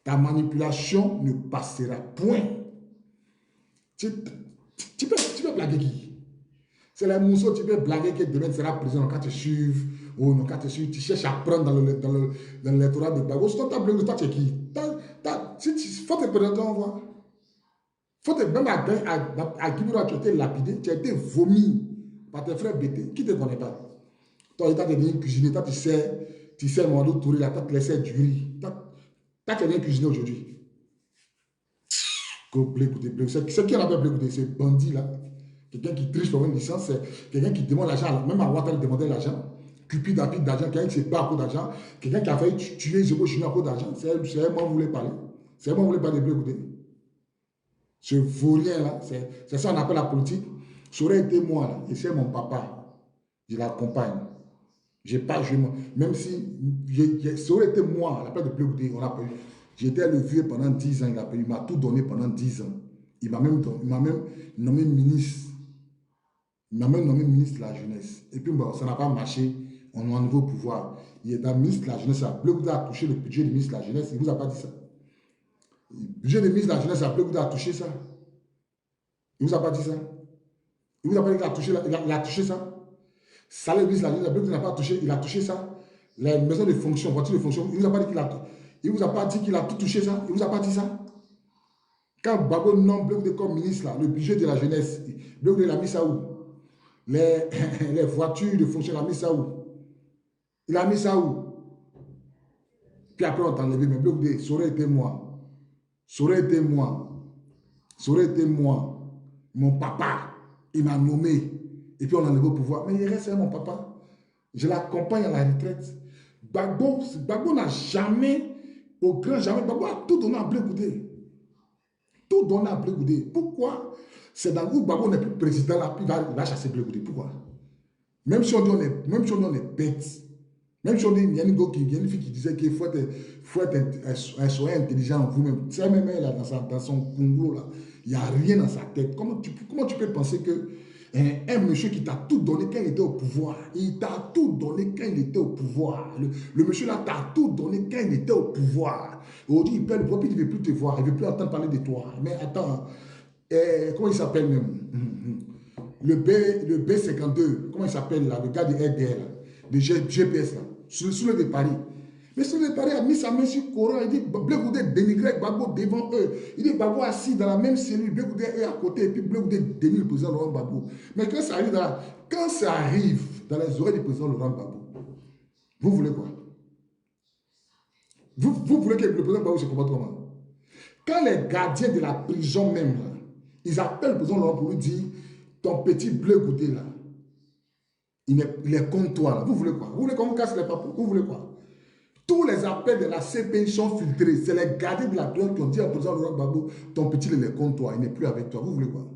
Ta manipulation ne passera point. Tu peux blaguer qui? C'est les mousseaux, tu peux blaguer que demain sera président quand tu suives, ou non, quand tu suives, tu cherches à prendre dans l'électorat de Gbagbo. Si tu as blagué, toi, tu es qui? Il faut te présenter, on voit. Faut te même à Guibira, tu as été lapidé, tu as été vomi par tes frères bêtés. Qui ne te connaît pas? Toi, tu as devenu cuisinier, toi, tu sais, Moado Touré, là, tu as te laissé du riz. Tu as devenu cuisinier aujourd'hui. C'est qui appelle Blé, c'est bandit là. Quelqu'un qui triche pour une licence, c'est quelqu'un qui demande l'argent, même à Ouattara demandait l'argent. Cupide rapide d'argent, quelqu'un qui ne sait pas à cause d'argent, quelqu'un qui a failli tuer Zébo Chino à cause d'argent. C'est moi vous voulez parler. C'est moi vous voulez parler de Blé. Ce vaurien là, c'est ça qu'on appelle la politique. Ça aurait été moi là, et c'est mon papa. Je l'accompagne. J'ai pas joué, même si ça aurait été moi, à la place de Blé, on a pas eu. J'étais le vieux pendant 10 ans, il m'a tout donné pendant 10 ans. Il m'a même nommé ministre. Il m'a même nommé ministre de la jeunesse. Et puis bon, ça n'a pas marché, on est au nouveau pouvoir. Il est un ministre de la jeunesse, Blé a touché le budget du ministre de la jeunesse, il ne vous a pas dit ça. Le budget du ministre de la jeunesse, Blé a touché ça. Il ne vous a pas dit ça. Il ne vous a pas dit qu'il a touché ça. Ça, le ministre de la jeunesse, Blé n'a pas touché, il a touché ça. La maison de fonction, voiture de fonction, il ne vous a pas dit qu'il a Il ne vous a pas dit qu'il a tout touché ça? Il ne vous a pas dit ça? Quand Gbagbo nomme Blé comme ministre, là, le budget de la jeunesse, Blé l'a mis ça où? Les voitures de fonction, il a mis ça où? Il a mis ça où? Puis après, on t'a enlevé. Mais Blé, ça aurait été moi. Ça aurait été moi. Ça aurait été moi. Mon papa, il m'a nommé. Et puis on l'a enlevé au pouvoir. Mais il reste mon papa. Je l'accompagne à la retraite. Gbagbo n'a jamais... Au grand jamais, Gbagbo a tout donné à Blé Goudé. Tout donné à Blé Goudé. Pourquoi? C'est dans où Gbagbo n'est plus président, là, puis il va chasser Blé Goudé. Pourquoi? Même si on dit on est bête. Même si on dit, il y a une fille qui disait qu'il faut être soyez intelligent en vous-même. C'est même elle, là, dans son Congo, là. Il n'y a rien dans sa tête. Comment tu peux penser que un monsieur qui t'a tout donné quand il était au pouvoir, il t'a tout donné quand il était au pouvoir. Le monsieur là t'a tout donné quand il était au pouvoir. Aujourd'hui, il perd le pouvoir, puis il ne veut plus te voir, il ne veut plus entendre parler de toi. Mais attends, comment il s'appelle même? Le B52, comment il s'appelle là? Le gars de RDL, de GPS là, sur le de Paris. Mais sur le de Paris a mis sa main sur le Coran, il dit Blé Goudé dénigrait Gbagbo devant eux. Il dit Gbagbo assis dans la même cellule, Blé Goudé est à côté, et puis Blé Goudé dénigre le président Laurent Gbagbo. Mais quand ça arrive dans les oreilles du président Laurent Gbagbo, vous voulez quoi? Vous voulez que le président Gbagbo se comporte comment? Quand les gardiens de la prison même, là, ils appellent le président Laurent pour lui dire ton petit Blé Goudé là, il est contre toi là. Vous voulez quoi? Vous voulez qu'on vous casse les papous? Vous voulez quoi? Tous les appels de la CPI sont filtrés. C'est les gardiens de la prison qui ont dit à président Laurent Gbagbo, ton petit il est contre toi, il n'est plus avec toi. Vous voulez quoi?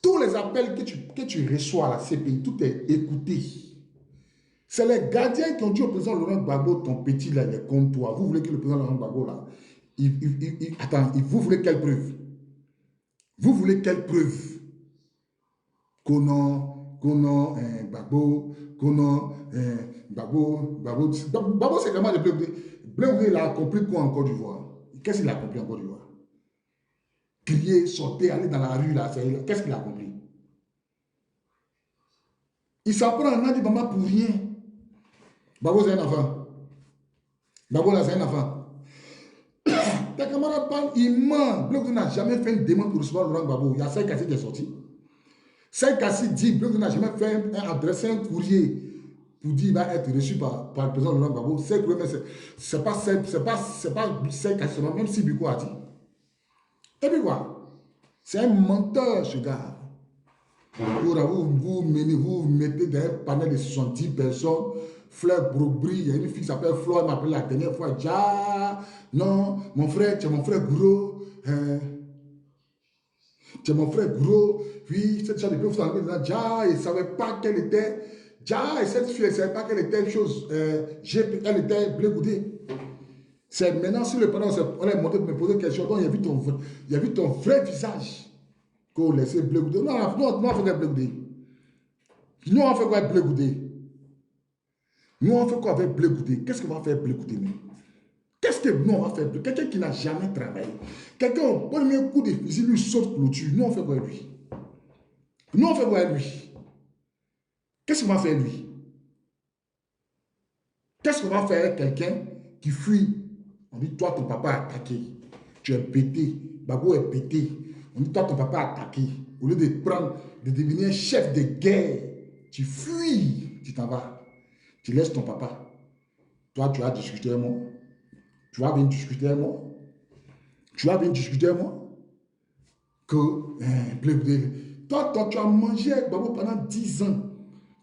Tous les appels que tu reçois à la CPI, tout est écouté. C'est les gardiens qui ont dit au président Laurent Gbagbo, ton petit là, il est contre toi. Vous voulez que le président Laurent Gbagbo là, vous voulez quelle preuve? Vous voulez quelle preuve? Gbagbo, Gbagbo, c'est vraiment le Blé Goudé. Blé Goudé, il a compris quoi en Côte d'Ivoire? Qu'est-ce qu'il a compris en Côte d'Ivoire? Crier, sauter, aller dans la rue, là, qu'est-ce qu'il a compris? Il s'apprend en Nadi Bamba pour rien. Gbagbo, c'est un enfant. Gbagbo, là, c'est un enfant. Tes camarades parlent, ils mentent. Blé Goudé n'a jamais fait une demande pour recevoir Laurent Gbagbo. Il y a 5 cassettes qui est sorti. 5 cassettes dit, Blé Goudé n'a jamais fait adresser un courrier pour dire qu'il va être reçu par le président Laurent Gbagbo. C'est pas 5 cassettes, même si Biko a dit. Et puis quoi? C'est un menteur, ce gars. Vous mettez dans un panel de 70 personnes, Fleur Brobry, il y a une fille qui s'appelle Fleur, elle m'a appelé la dernière fois, Dja, non, mon frère, tu es mon frère gros, tu es mon frère gros, puis cette chose de plus, Dja, il ne savait pas qu'elle était, Dja, et cette fille, elle ne savait pas qu'elle était une chose, elle était Blé Goudé. C'est maintenant sur le panneau, on est monté pour me poser une question, donc il y a vu ton vrai visage. Qu'on laisse Blé Goudé. Non, on fait quoi Blé Goudé? Nous, on fait quoi avec Blé Goudé? Nous, on fait quoi avec Blé Goudé? Qu'est-ce qu'on va faire avec Blé Goudé? Qu'est-ce que nous, on va faire? Quelqu'un qui n'a jamais travaillé. Quelqu'un, au premier coup de fusil, lui saute clôture. Nous, on fait quoi lui? Nous, on fait quoi lui? Qu'est-ce qu'on va faire lui? Qu'est-ce qu'on va faire avec quelqu'un qui fuit? On dit, toi, ton papa a attaqué. Tu es pété. Babo est pété. On dit, toi, ton papa a attaqué. Au lieu de prendre, de devenir chef de guerre, tu fuis. Tu t'en vas. Tu laisses ton papa. Toi, tu as discuté avec moi. Tu vas venir discuter avec moi. Tu vas venir discuter avec moi. Toi, tu as mangé avec Babo pendant 10 ans.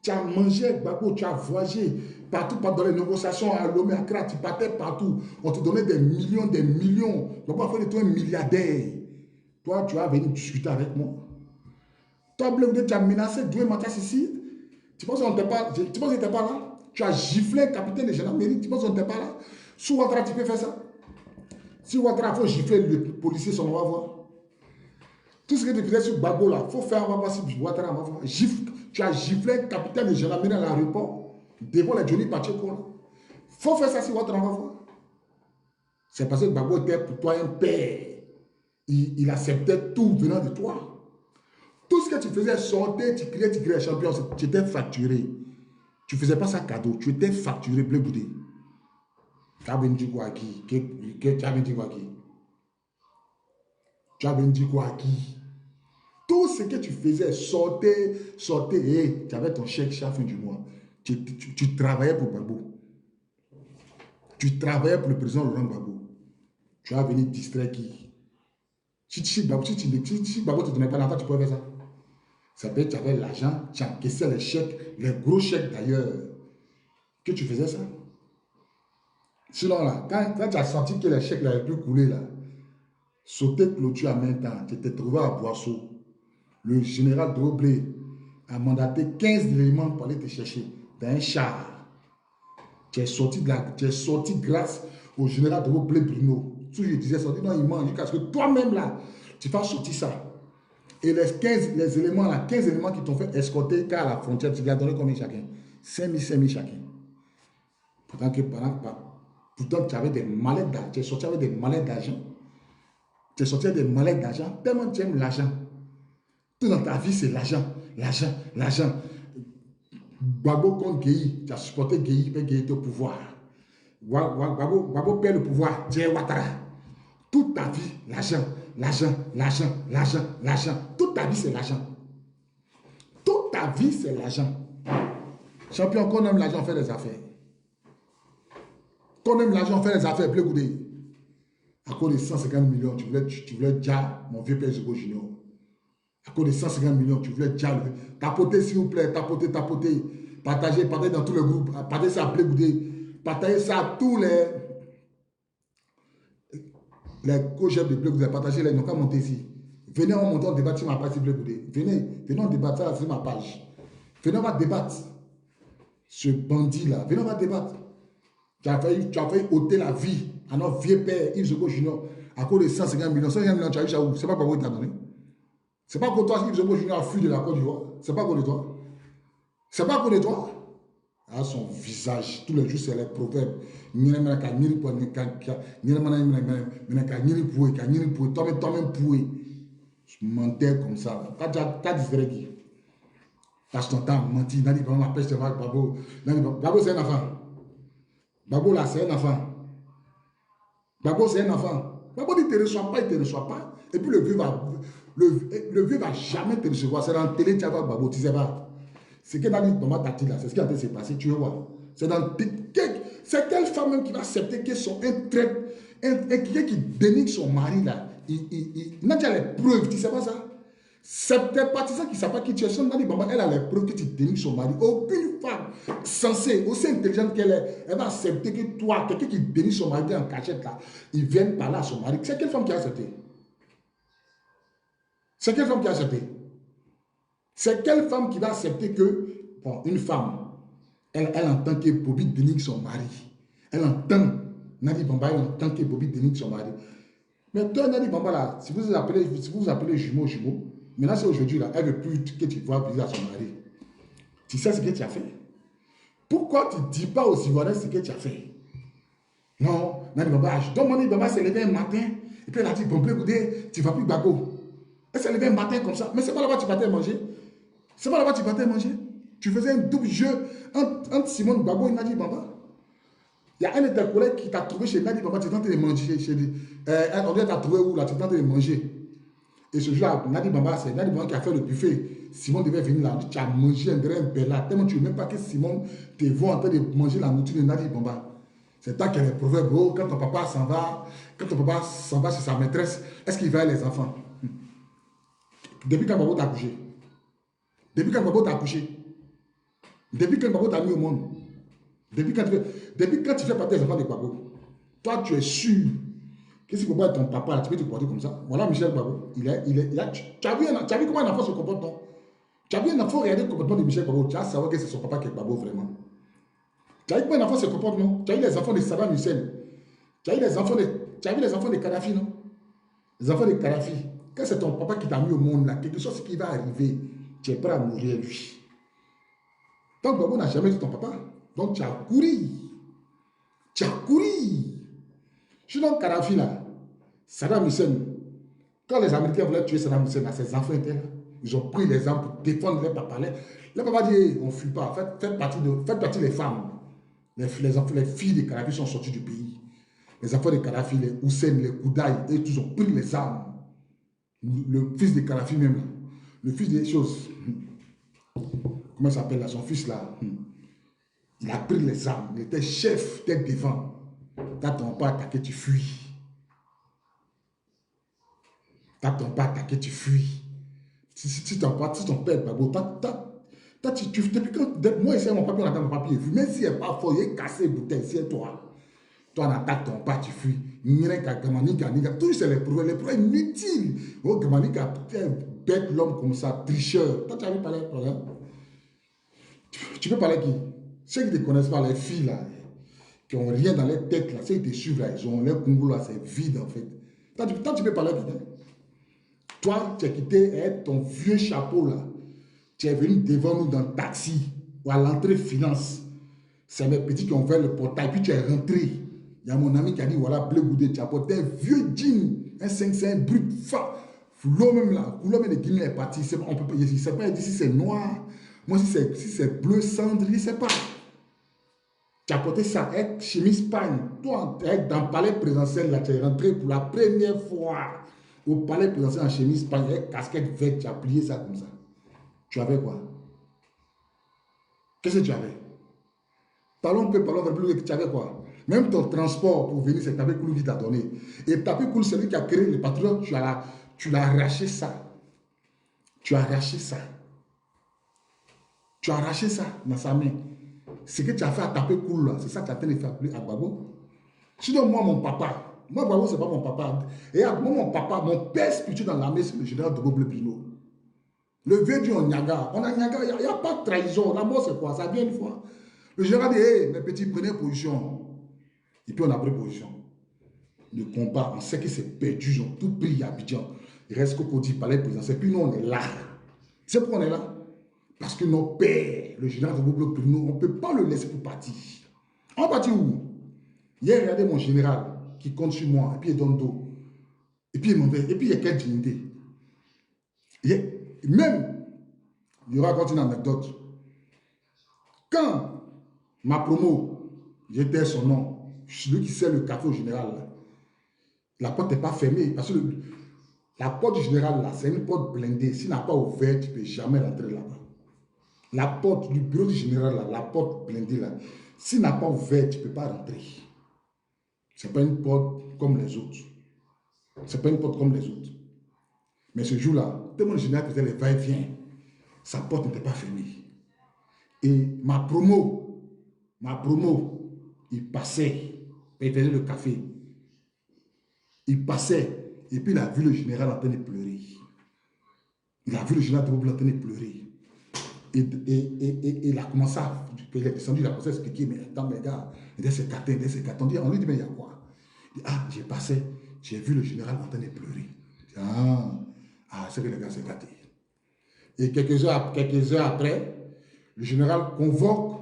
Tu as mangé avec Babo, tu as voyagé partout dans les négociations à Lomé, Accra, tu partais partout. On te donnait des millions, des millions. Babo a fait de toi un milliardaire. Toi, tu vas venir discuter avec moi. Toi, Bleu, tu as menacé Doué Matas ici. Tu penses qu'on n'était pas, là? Tu as giflé un capitaine de gendarmerie. Tu penses qu'on n'était pas là? Sous Ouattara, tu peux faire ça? Si Ouattara, il faut gifler le policier, on va voir. Tout ce que tu faisais sur Babo là, il faut faire, on va voir si Ouattara va voir. Tu as giflé un capitaine de gendarmerie à l'aéroport, devant les Johnny Pacheco là. Il faut faire ça si Ouattara va voir. C'est parce que Babo était pour toi un père. Il acceptait tout venant de toi. Tout ce que tu faisais, sortir, tu criais champion, tu étais facturé. Tu ne faisais pas ça cadeau, tu étais facturé, bleu boudé. Tu as venu dire quoi à qui? Tu as venu dire quoi à qui? Tu as venu dire quoi à qui? Tout ce que tu faisais, sortir, et tu avais ton chèque chaque fin du mois. Tu travaillais pour Babo. Tu travaillais pour le président Laurent Gbagbo. Tu as venu distraire qui? Si Babo ne te donnait pas l'argent, tu pouvais faire ça. Ça peut être que tu avais l'argent, tu encaissais les chèques, les gros chèques d'ailleurs, que tu faisais ça. Sinon, là, quand tu as senti que les chèques n'avaient plus coulé, là, sauter clôture en même temps, tu t'es trouvé à Boisseau. Le général Droblé a mandaté 15 éléments pour aller te chercher dans un char. Tu es sorti grâce au général Droblé Bruno. Tout je disais, non, il ment, parce que toi-même, là, tu vas sortir ça. Et les éléments là, 15 éléments qui t'ont fait escorter car à la frontière, tu lui as donné combien chacun? 5 000 chacun. Pourtant, tu avais des mallettes d'argent. Tu es sorti avec des mallettes d'argent. Tu es sorti avec des mallettes d'argent. Tellement tu aimes l'argent. Tout dans ta vie, c'est l'argent. L'argent, l'argent. Gbagbo contre Gueye. Tu as supporté Gueye, mais Gueye était au pouvoir. Gbagbo perd le pouvoir. Tu es Ouattara. Toute ta vie, l'argent. L'argent, l'argent, l'argent, l'argent. Toute ta vie, c'est l'argent. Toute ta vie, c'est l'argent. Champion, qu'on aime l'argent, on fait des affaires. Qu'on aime l'argent, on fait des affaires. Bleu Goudé. À cause de 150 millions, tu voulais déjà mon vieux père Zogo Junior. À cause de 150 millions, tu voulais déjà le... Tapotez, s'il vous plaît, tapotez. Partagez dans tous les groupes. Partagez ça à Bleu Goudé. Partagez ça à tous les co-chefs de Bleu Goudé, partagez-les, ils n'ont qu'à monter ici. Venez, on monte, on débat sur ma page Bleu Goudé. Venez, on débat ça sur ma page. Venez, on va débattre. Ce bandit-là, venez, on va débattre. Tu as failli ôter la vie à notre vieux père Yves Zogo Junior à cause de 150 millions. 150 millions, tu as eu ça où? C'est pas pour vous t'a donné. C'est pas pour toi Yves Zogo Junior a fui de la Côte d'Ivoire. C'est pas pour de toi. C'est pas pour de toi. À son visage, tous les jours, c'est les proverbes. Toi-même poué. Je mentais comme ça. T'as dit qui? Passe ton temps à mentir. Babo, c'est un enfant. Babo là, c'est un enfant. Babo, c'est un enfant. Babo dit, il te reçoit pas. Et puis le vieux va jamais te recevoir. C'est dans la télé, tu vas Babo, tu sais pas. Ce que David Thomas t'a dit là, c'est ce qui a été passé, tu vois. C'est quelle femme même qui va accepter que son quelqu'un qui dénigre son mari là, il n'a déjà les preuves, tu sais pas ça? C'est tes partisans qui ne savent pas qui tu es. Elle a les preuves que tu dénigres son mari. Aucune femme censée, aussi intelligente qu'elle est, elle va accepter que toi, quelqu'un qui dénigre son mari en cachette là, il vienne parler à son mari. C'est quelle femme qui a accepté? C'est quelle femme qui a accepté? C'est quelle femme qui va accepter que, bon, une femme, elle entend que Bobby dénigre son mari. Elle entend, Nadi Bamba, elle entend que Bobby dénigre son mari. Mais toi, Nadi Bamba, là, si vous appelez jumeau, maintenant c'est aujourd'hui, là, elle ne veut plus que tu vois viser à son mari. Tu sais ce que tu as fait? Pourquoi tu ne dis pas aux Ivoiriens ce que tu as fait? Non, Nani Baba, donc Nani Baba s'est levé un matin, et puis elle a dit, bon, écoutez, tu ne vas plus Bago. Elle s'est levée un matin comme ça, mais c'est pas là-bas que tu partais manger. C'est pas là-bas que tu partais manger. Tu faisais un double jeu entre Simone Bago et Nadi Baba. Il y a un de tes collègues qui t'a trouvé chez Nadi Baba, tu es en train de manger. On t'a trouvé où là, tu es en train de manger. Et ce jour-là, Nadi Baba, c'est Nadi Baba qui a fait le buffet. Simone devait venir là, tu as mangé un grain bella, tellement tu ne veux même pas que Simone te voit en train de manger la nourriture de Nadi Baba. C'est toi qui as les proverbes, oh, quand ton papa s'en va, chez sa maîtresse, est-ce qu'il va les enfants? Depuis quand Babo t'a accouché? Depuis quand Babo t'a accouché? Depuis quand Babo t'a mis au monde? Depuis quand tu fais partie des enfants de Babo? Toi, tu es sûr que si Babo est ton papa, là, tu peux te comporter comme ça. Voilà Michel Babo. Tu as vu comment un enfant se comporte, non? Tu as vu un enfant regarder le comportement de Michel Babo, tu vas savoir que c'est son papa qui est Babo vraiment. Tu as vu comment un enfant se comporte, non? Tu as vu les enfants de Saddam Hussein. Tu as vu les enfants de Kadhafi, non? Les enfants de Kadhafi. Quand c'est ton papa qui t'a mis au monde, là, quelque chose qui va arriver, tu es prêt à mourir, lui. Tant que Babo n'a jamais vu ton papa, donc tu as couru. Tu as couru. Je suis dans Kadhafi, là. Saddam Hussein. Quand les Américains voulaient tuer Saddam Hussein, là, ses enfants étaient là. Ils ont pris les armes pour défendre les papas. Les papas disent, on ne fuit pas. Faites partie des femmes. Les filles de Kadhafi sont sorties du pays. Les enfants de Kadhafi, les Hussein, les Koudaï, et tous ont pris les armes. Le fils de Kadhafi même, là. Le fils des choses. Comment ça s'appelle là? Son fils là. Il a pris les armes. Il était chef, tête devant. Quand on pas attaqué, tu fuis. Quand on pas attaqué, tu fuis. Si ton père, Babo, depuis quand, moi, ici, mon papier, on attend mon papier. Même s'il n'est pas fort, il est cassé, bouteille, c'est toi. Toi, on attaque ton pas, tu fuis. Toujours, c'est les problèmes inutiles. Oh, Gamanika, bête l'homme comme ça, tricheur. Toi, tu as vu parler de problème? Tu peux parler qui? Ceux qui ne te connaissent pas, les filles, là, qui n'ont rien dans leur tête, là, ceux qui te suivent, là, ils ont leur Congo, là, c'est vide, en fait. Toi, tu peux parler qui? Toi, tu as quitté ton vieux chapeau, là. Tu es venu devant nous dans le taxi, ou à l'entrée finance. C'est mes petits qui ont ouvert le portail, puis tu es rentré. Il y a mon ami qui a dit, voilà, bleu goudé, tu as porté un vieux jean, un 5 brut, l'eau même là, l'eau même de Guinée est parti. On peut pas, je ne sais pas, si c'est noir, moi si c'est bleu cendre, je ne sais pas. Tu as porté ça avec chemise pagne. Toi, dans le palais présidentiel, là, tu es rentré pour la première fois au palais présidentiel en chemise pagne, avec casquette verte, tu as plié ça comme ça. Tu avais quoi? Qu'est-ce que tu avais? Parlons un peu, parlons un peu, tu avais quoi? Même ton transport pour venir, c'est Tapé Koulou qui t'a donné. Et Tapé Koulou, c'est lui qui a créé les patriotes, tu l'as arraché ça. Tu as arraché ça. Tu as arraché ça dans sa main. Ce que tu as fait à Tapé Koulou, là, c'est ça que tu as fait appeler à Gbagbo. Sinon, moi, mon papa, moi, Gbagbo, ce n'est pas mon papa. Et moi, mon papa, mon père spirituel dans l'armée, c'est le général de Boble Pino. Le vieux Dieu, on Niaga. On a Niaga, il n'y a pas de trahison. La mort, c'est quoi? Ça vient une fois. Le général dit, hey, mes petits, prenez position. Et puis on a pris position. Le combat, on sait que c'est perdu, ils ont tout pris à Abidjan. Il reste qu'au Côte palais présidentiel. Puis nous, on est là. C'est pourquoi on est là? Parce que nos pères, le général de Boublo Pino, on ne peut pas le laisser pour partir. On va partir où? Hier, regardez mon général qui compte sur moi, et puis il donne dos. Et puis il m'en et puis il y a quelle dignité. Même, il raconte une anecdote. Quand ma promo, j'étais son nom, celui qui sert le café au général, là, la porte n'est pas fermée. Parce que la porte du général, là, c'est une porte blindée. S'il n'a pas ouvert, tu ne peux jamais rentrer là-bas. La porte du bureau du général, là, la porte blindée, là, s'il n'a pas ouvert, tu ne peux pas rentrer. Ce n'est pas une porte comme les autres. Ce n'est pas une porte comme les autres. Mais ce jour-là, tellement le général faisait les va-et-vient, sa porte n'était pas fermée. Et ma promo, il passait, il faisait le café. Il passait, et puis il a vu le général en train de pleurer. Il a vu le général en train de pleurer. Et il a commencé à, il est descendu, il a commencé à expliquer, mais attends, mes gars, il y a ces cartons, on lui dit, mais il y a quoi? Il dit, ah, j'ai passé, j'ai vu le général en train de pleurer. Dit, c'est que les gars s'est gâté. Et quelques heures après, le général convoque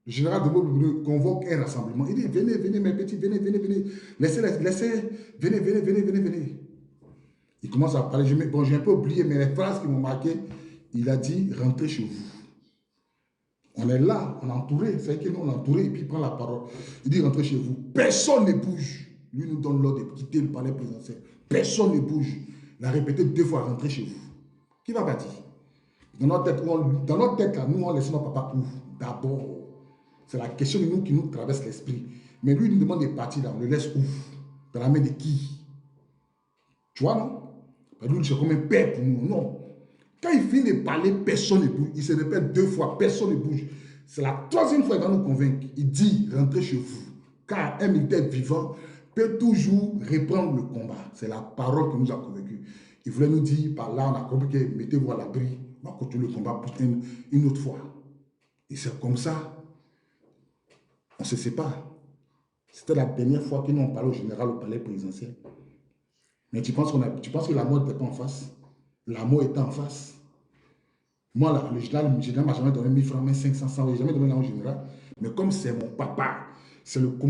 Le général de Bobo convoque un rassemblement. Il dit, venez, venez mes petits, venez, venez, venez. Laissez, laissez, venez, venez, venez, venez, venez. Il commence à parler. Bon, j'ai un peu oublié, mais les phrases qui m'ont marqué, il a dit, rentrez chez vous. On est là, on est entouré. C'est que nous, on est entouré, et puis il prend la parole. Il dit, rentrez chez vous. Personne ne bouge. Lui nous donne l'ordre de quitter le palais présidentiel. Personne ne bouge. Il a répété 2 fois, rentrez chez vous. Qui va partir? Dans notre tête, là, nous, on laisse notre papa où? D'abord. C'est la question de nous qui nous traverse l'esprit. Mais lui, il nous demande de partir là, on le laisse où? Dans la main de qui? Tu vois, non? Lui, c'est comme un père pour nous. Non. Quand il finit de parler, personne ne bouge. Il se répète 2 fois, personne ne bouge. C'est la 3e fois qu'il va nous convaincre. Il dit, rentrez chez vous. Car un militaire vivant peut toujours reprendre le combat. C'est la parole qui nous a convaincus. Il voulait nous dire, par là, on a compris que mettez-vous à l'abri. On va continuer le combat pour une autre fois. Et c'est comme ça. On se sépare. C'était la dernière fois que nous on parlait au général au palais présidentiel. Mais tu penses que la mort n'était pas en face? La mort était en face. Moi, là, le général m'a jamais donné 1000 francs, 1500, 100, il n'a jamais donné là au général. Mais comme c'est mon papa, c'est notre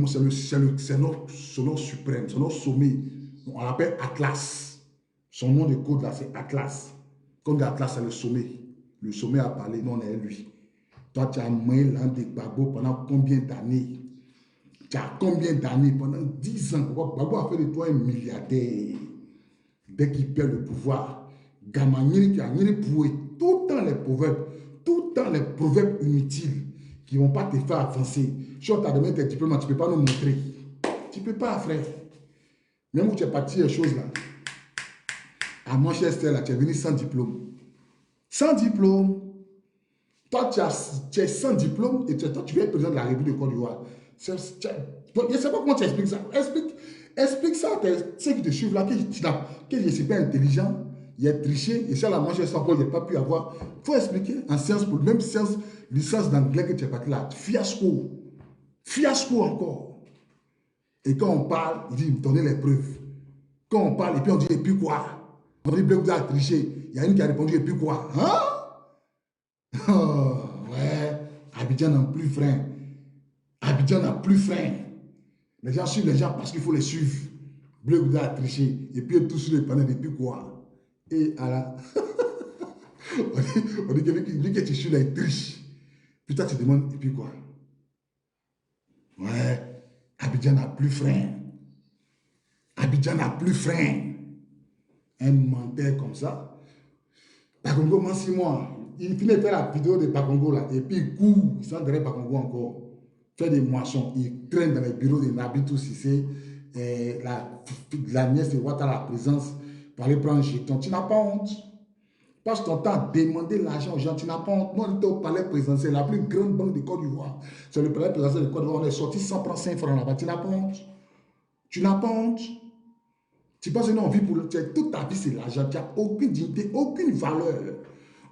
suprême, c'est notre sommet. On l'appelle Atlas. Son nom de code là, c'est Atlas. Comme Atlas, c'est le sommet. Le sommet a parlé, non, on est lui. Toi, tu as mené l'un des Gbagbo pendant combien d'années? Tu as combien d'années? Pendant 10 ans. Gbagbo a fait de toi un milliardaire. Dès qu'il perd le pouvoir, Gamanyini qui a poué tout le temps les proverbes inutiles qui ne vont pas te faire avancer. Si on t'a donné tes diplômes, tu ne peux pas nous montrer. Tu ne peux pas, frère. Même où tu es parti, les choses là. À Manchester, là, tu es venu sans diplôme. Sans diplôme. Toi, tu es sans diplôme et toi, tu es président de la République de Côte d'Ivoire. Je ne sais pas comment tu expliques ça. Explique ça à ceux qui te suivent là, que je ne suis pas intelligent, il a triché, et ça, la Manchester encore, il n'a pas pu avoir. Il faut expliquer en sciences, pour même sciences, licence d'anglais que tu es parti là. Fiasco. Fiasco encore. Et quand on parle, il dit, donnez les preuves. Quand on parle, et puis on dit, et puis quoi? On dit, vous avez triché. Il y a une qui a répondu, et puis quoi? Hein? Oh, ouais, Abidjan n'a plus frein. Abidjan n'a plus frein. Les gens suivent les gens parce qu'il faut les suivre. Bleu Gouda a triché. Et puis tout sur les panneaux, et puis quoi? Et à la... on dit que lui que tu suis là, il triche. Puis toi, tu te demandes, et puis quoi? Ouais, Abidjan n'a plus frein. Abidjan n'a plus frein. Un menteur comme ça. Bakongo, moi, 6 mois. Il finit de faire la vidéo de Bakongo là. Et puis il court. Il s'en derrière Bakongo encore. Fait des moissons. Il traîne dans les bureaux de Nabitou Sissé. La nièce de Ouattara, la présence, pour aller prendre un jeton. Tu n'as pas honte. Passe ton temps à demander l'argent aux gens. Tu n'as pas honte. Nous, on était au palais présidentiel, la plus grande banque de Côte d'Ivoire. C'est le palais présidentiel de Côte d'Ivoire. On est sorti sans prendre 5 francs là-bas. Tu n'as pas honte. Tu n'as pas honte. Tu penses que nous, on vit pour toute ta vie, c'est l'argent. Tu n'as aucune dignité, aucune valeur.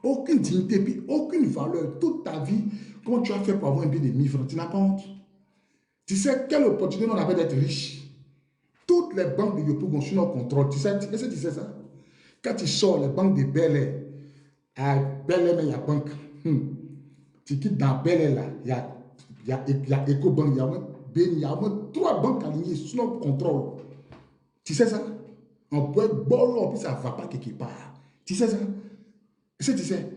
Aucune dignité, puis aucune valeur. Toute ta vie, comment tu as fait pour avoir un billet de 1000 francs? Tu n'as pas honte. Tu sais quelle opportunité on avait d'être riche? Toutes les banques de Yopougon sont en contrôle. Tu sais, est-ce que tu sais ça? Quand tu sors les banques de Bel Air, à Bel Air, il y a banque. Tu quittes dans Bel Air, là, il y a EcoBank, il y a au moins 3 banques alignées sous notre contrôle. Tu sais ça? On peut être bon, puis ça ne va pas quelque part. Tu sais ça? Est-ce que tu sais?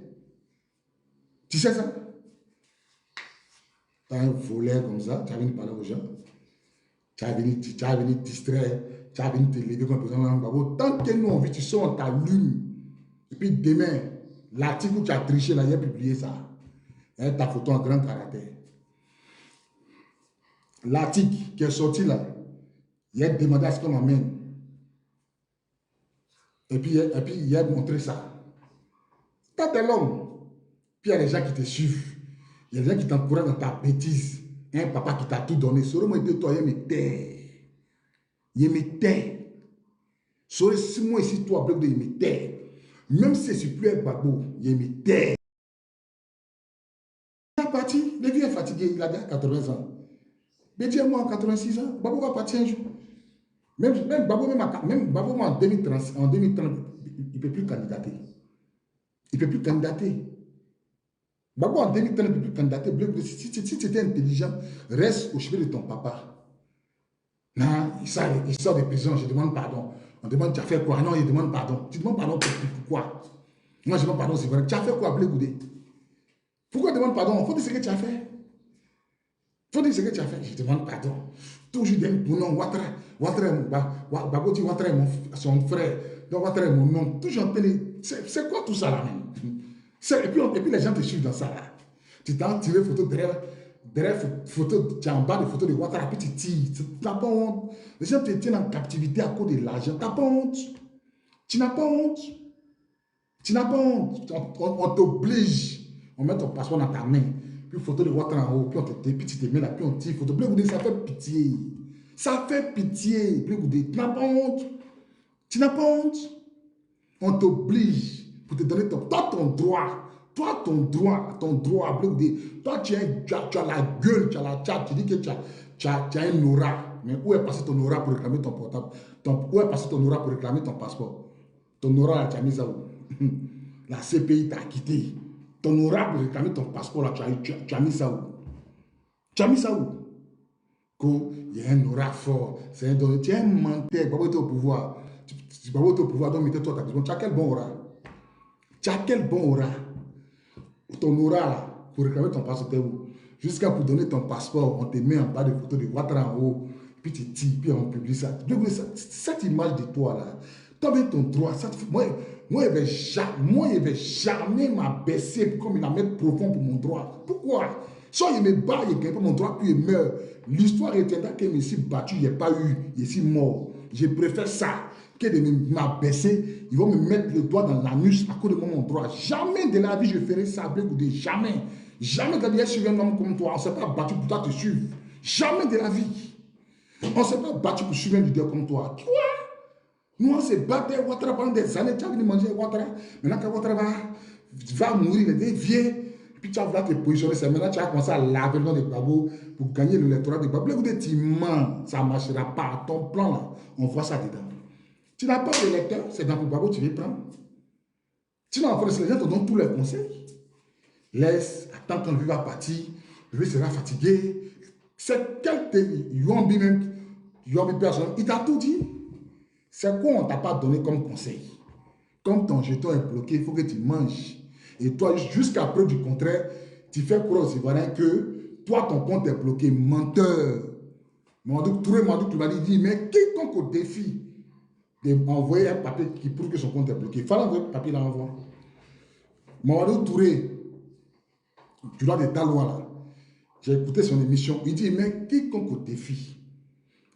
Tu sais ça? Tu as un volet comme ça, tu as venu parler aux gens. Tu as venu distraire, tu as venu te lever comme président Gbagbo. Tant que nous on vit, tu sors, on t'allume. Et puis demain, l'article où tu as triché, là, il a publié ça. Il y a ta photo en grand caractère. L'article qui est sorti là, il a demandé à ce qu'on emmène. Et puis il a montré ça. Toi, t'es l'homme. Puis il y a des gens qui te suivent. Il y a des gens qui t'encouragent dans ta bêtise. Un papa qui t'a tout donné. Seulement de toi, il me tait. Il me tait. Si moi ici, toi, il me tait. Même si c'est plus un Gbagbo, il me tait. Il est parti. Le vieux est fatigué. Il a déjà 80 ans. Mais dis-moi, 86 ans, Gbagbo va partir un jour. Même Gbagbo, en 2030, il ne peut plus candidater. Il ne peut plus candidater. Gbagbo en 2013 ne peut plus candidater. Si tu étais intelligent, reste au chevet de ton papa. Non, il sort de prison, je demande pardon. On demande, tu as fait quoi? Non, il demande pardon. Tu demandes pardon pourquoi? Moi, je demande pardon, c'est vrai. Tu as fait quoi, Blé Goudé? Pourquoi tu demandes pardon? Il faut dire ce que tu as fait. Il faut dire ce que tu as fait. Je demande pardon. Toujours mon nom, Ouattara. Gbagbo dit Ouattara est son frère. Donc Ouattara est mon nom. Toujours en télé. C'est quoi tout ça là même? Et puis les gens te suivent dans ça là. Tu t'as tiré photo derrière photo, tu es en bas de photo de Ouattara, puis tu tires. Tu n'as pas honte. Les gens te tiennent en captivité à cause de l'argent. Tu n'as pas honte. Tu n'as pas honte. Tu n'as pas honte. On t'oblige. On met ton passeport dans ta main. Puis photo de Ouattara en haut. Puis tu te mets là. Puis on tire photo. Blé Goudé, ça fait pitié. Ça fait pitié. Blé Goudé, tu n'as pas honte. Tu n'as pas honte. On t'oblige pour te donner ton droit. Toi, ton droit, Blé Goudé. Toi, tu as la gueule, tu dis que tu as un aura. Mais où est passé ton aura pour réclamer ton portable? Où est passé ton aura pour réclamer ton passeport? Ton aura, tu as mis ça où? La CPI t'a quitté. Ton aura pour réclamer ton passeport, là, tu as mis ça où? Tu as mis ça où? Il y a un aura fort. Tu es un menteur. Gbagbo est au pouvoir. Gbagbo est au pouvoir, donc mettez-toi ta prison. Tu as quel bon aura? Tu as quel bon aura? Ton aura, là, pour réclamer ton passeport, où? Jusqu'à pour donner ton passeport, on te met en bas de photos de Ouattara en haut, puis tu tires, puis on publie ça. Cette image de toi, là, tu as ton droit. Moi, il ne vais jamais m'abaisser comme il a mettre profond pour mon droit. Pourquoi? Soit il me bat, il gagne pas mon droit, puis il meurt. L'histoire retiendra que je me suis battu, il n'y a pas eu, je suis mort. Je préfère ça que de m'abaisser. Ils vont me mettre le doigt dans l'anus à cause de mon droit. Jamais de la vie je ferai ça, Blé Goudé. Jamais. Jamais de la vie suivre un homme comme toi. On ne s'est pas battu pour toi te suivre. Jamais de la vie. On ne s'est pas battu pour suivre un leader comme toi. Quoi? Nous, on s'est battu Ouattara pendant des années. Tu as venu manger Ouattara. Maintenant que Ouattara va mourir, il est vieux. Puis tu as voulu te positionner. C'est maintenant que tu as commencé à laver le nom de Gbagbo pour gagner l'électorat de Gbagbo. Blé Goudé, tu mens. Ça ne marchera pas. Ton plan, là, on voit ça dedans. Tu n'as pas d'électeur, c'est dans Gbagbo que tu veux prendre. Sinon, en France, les gens te donnent tous les conseils. Laisse, attends quand le vieux va partir, le vieux sera fatigué. C'est quel Yombi même, Yombi personne, il t'a tout dit. C'est quoi on ne t'a pas donné comme conseil? Comme ton jeton est bloqué, il faut que tu manges. Et toi, jusqu'à preuve du contraire, tu fais croire aux Ivoiriens que toi, ton compte est bloqué. Menteur. Mamadou tu m'as dit, mais quiconque au défi d'envoyer un papier qui prouve que son compte est bloqué. Il fallait envoyer un papier là avant. Mamadou Touré, tu dois de ta loi là. J'ai écouté son émission. Il dit, mais quiconque au défi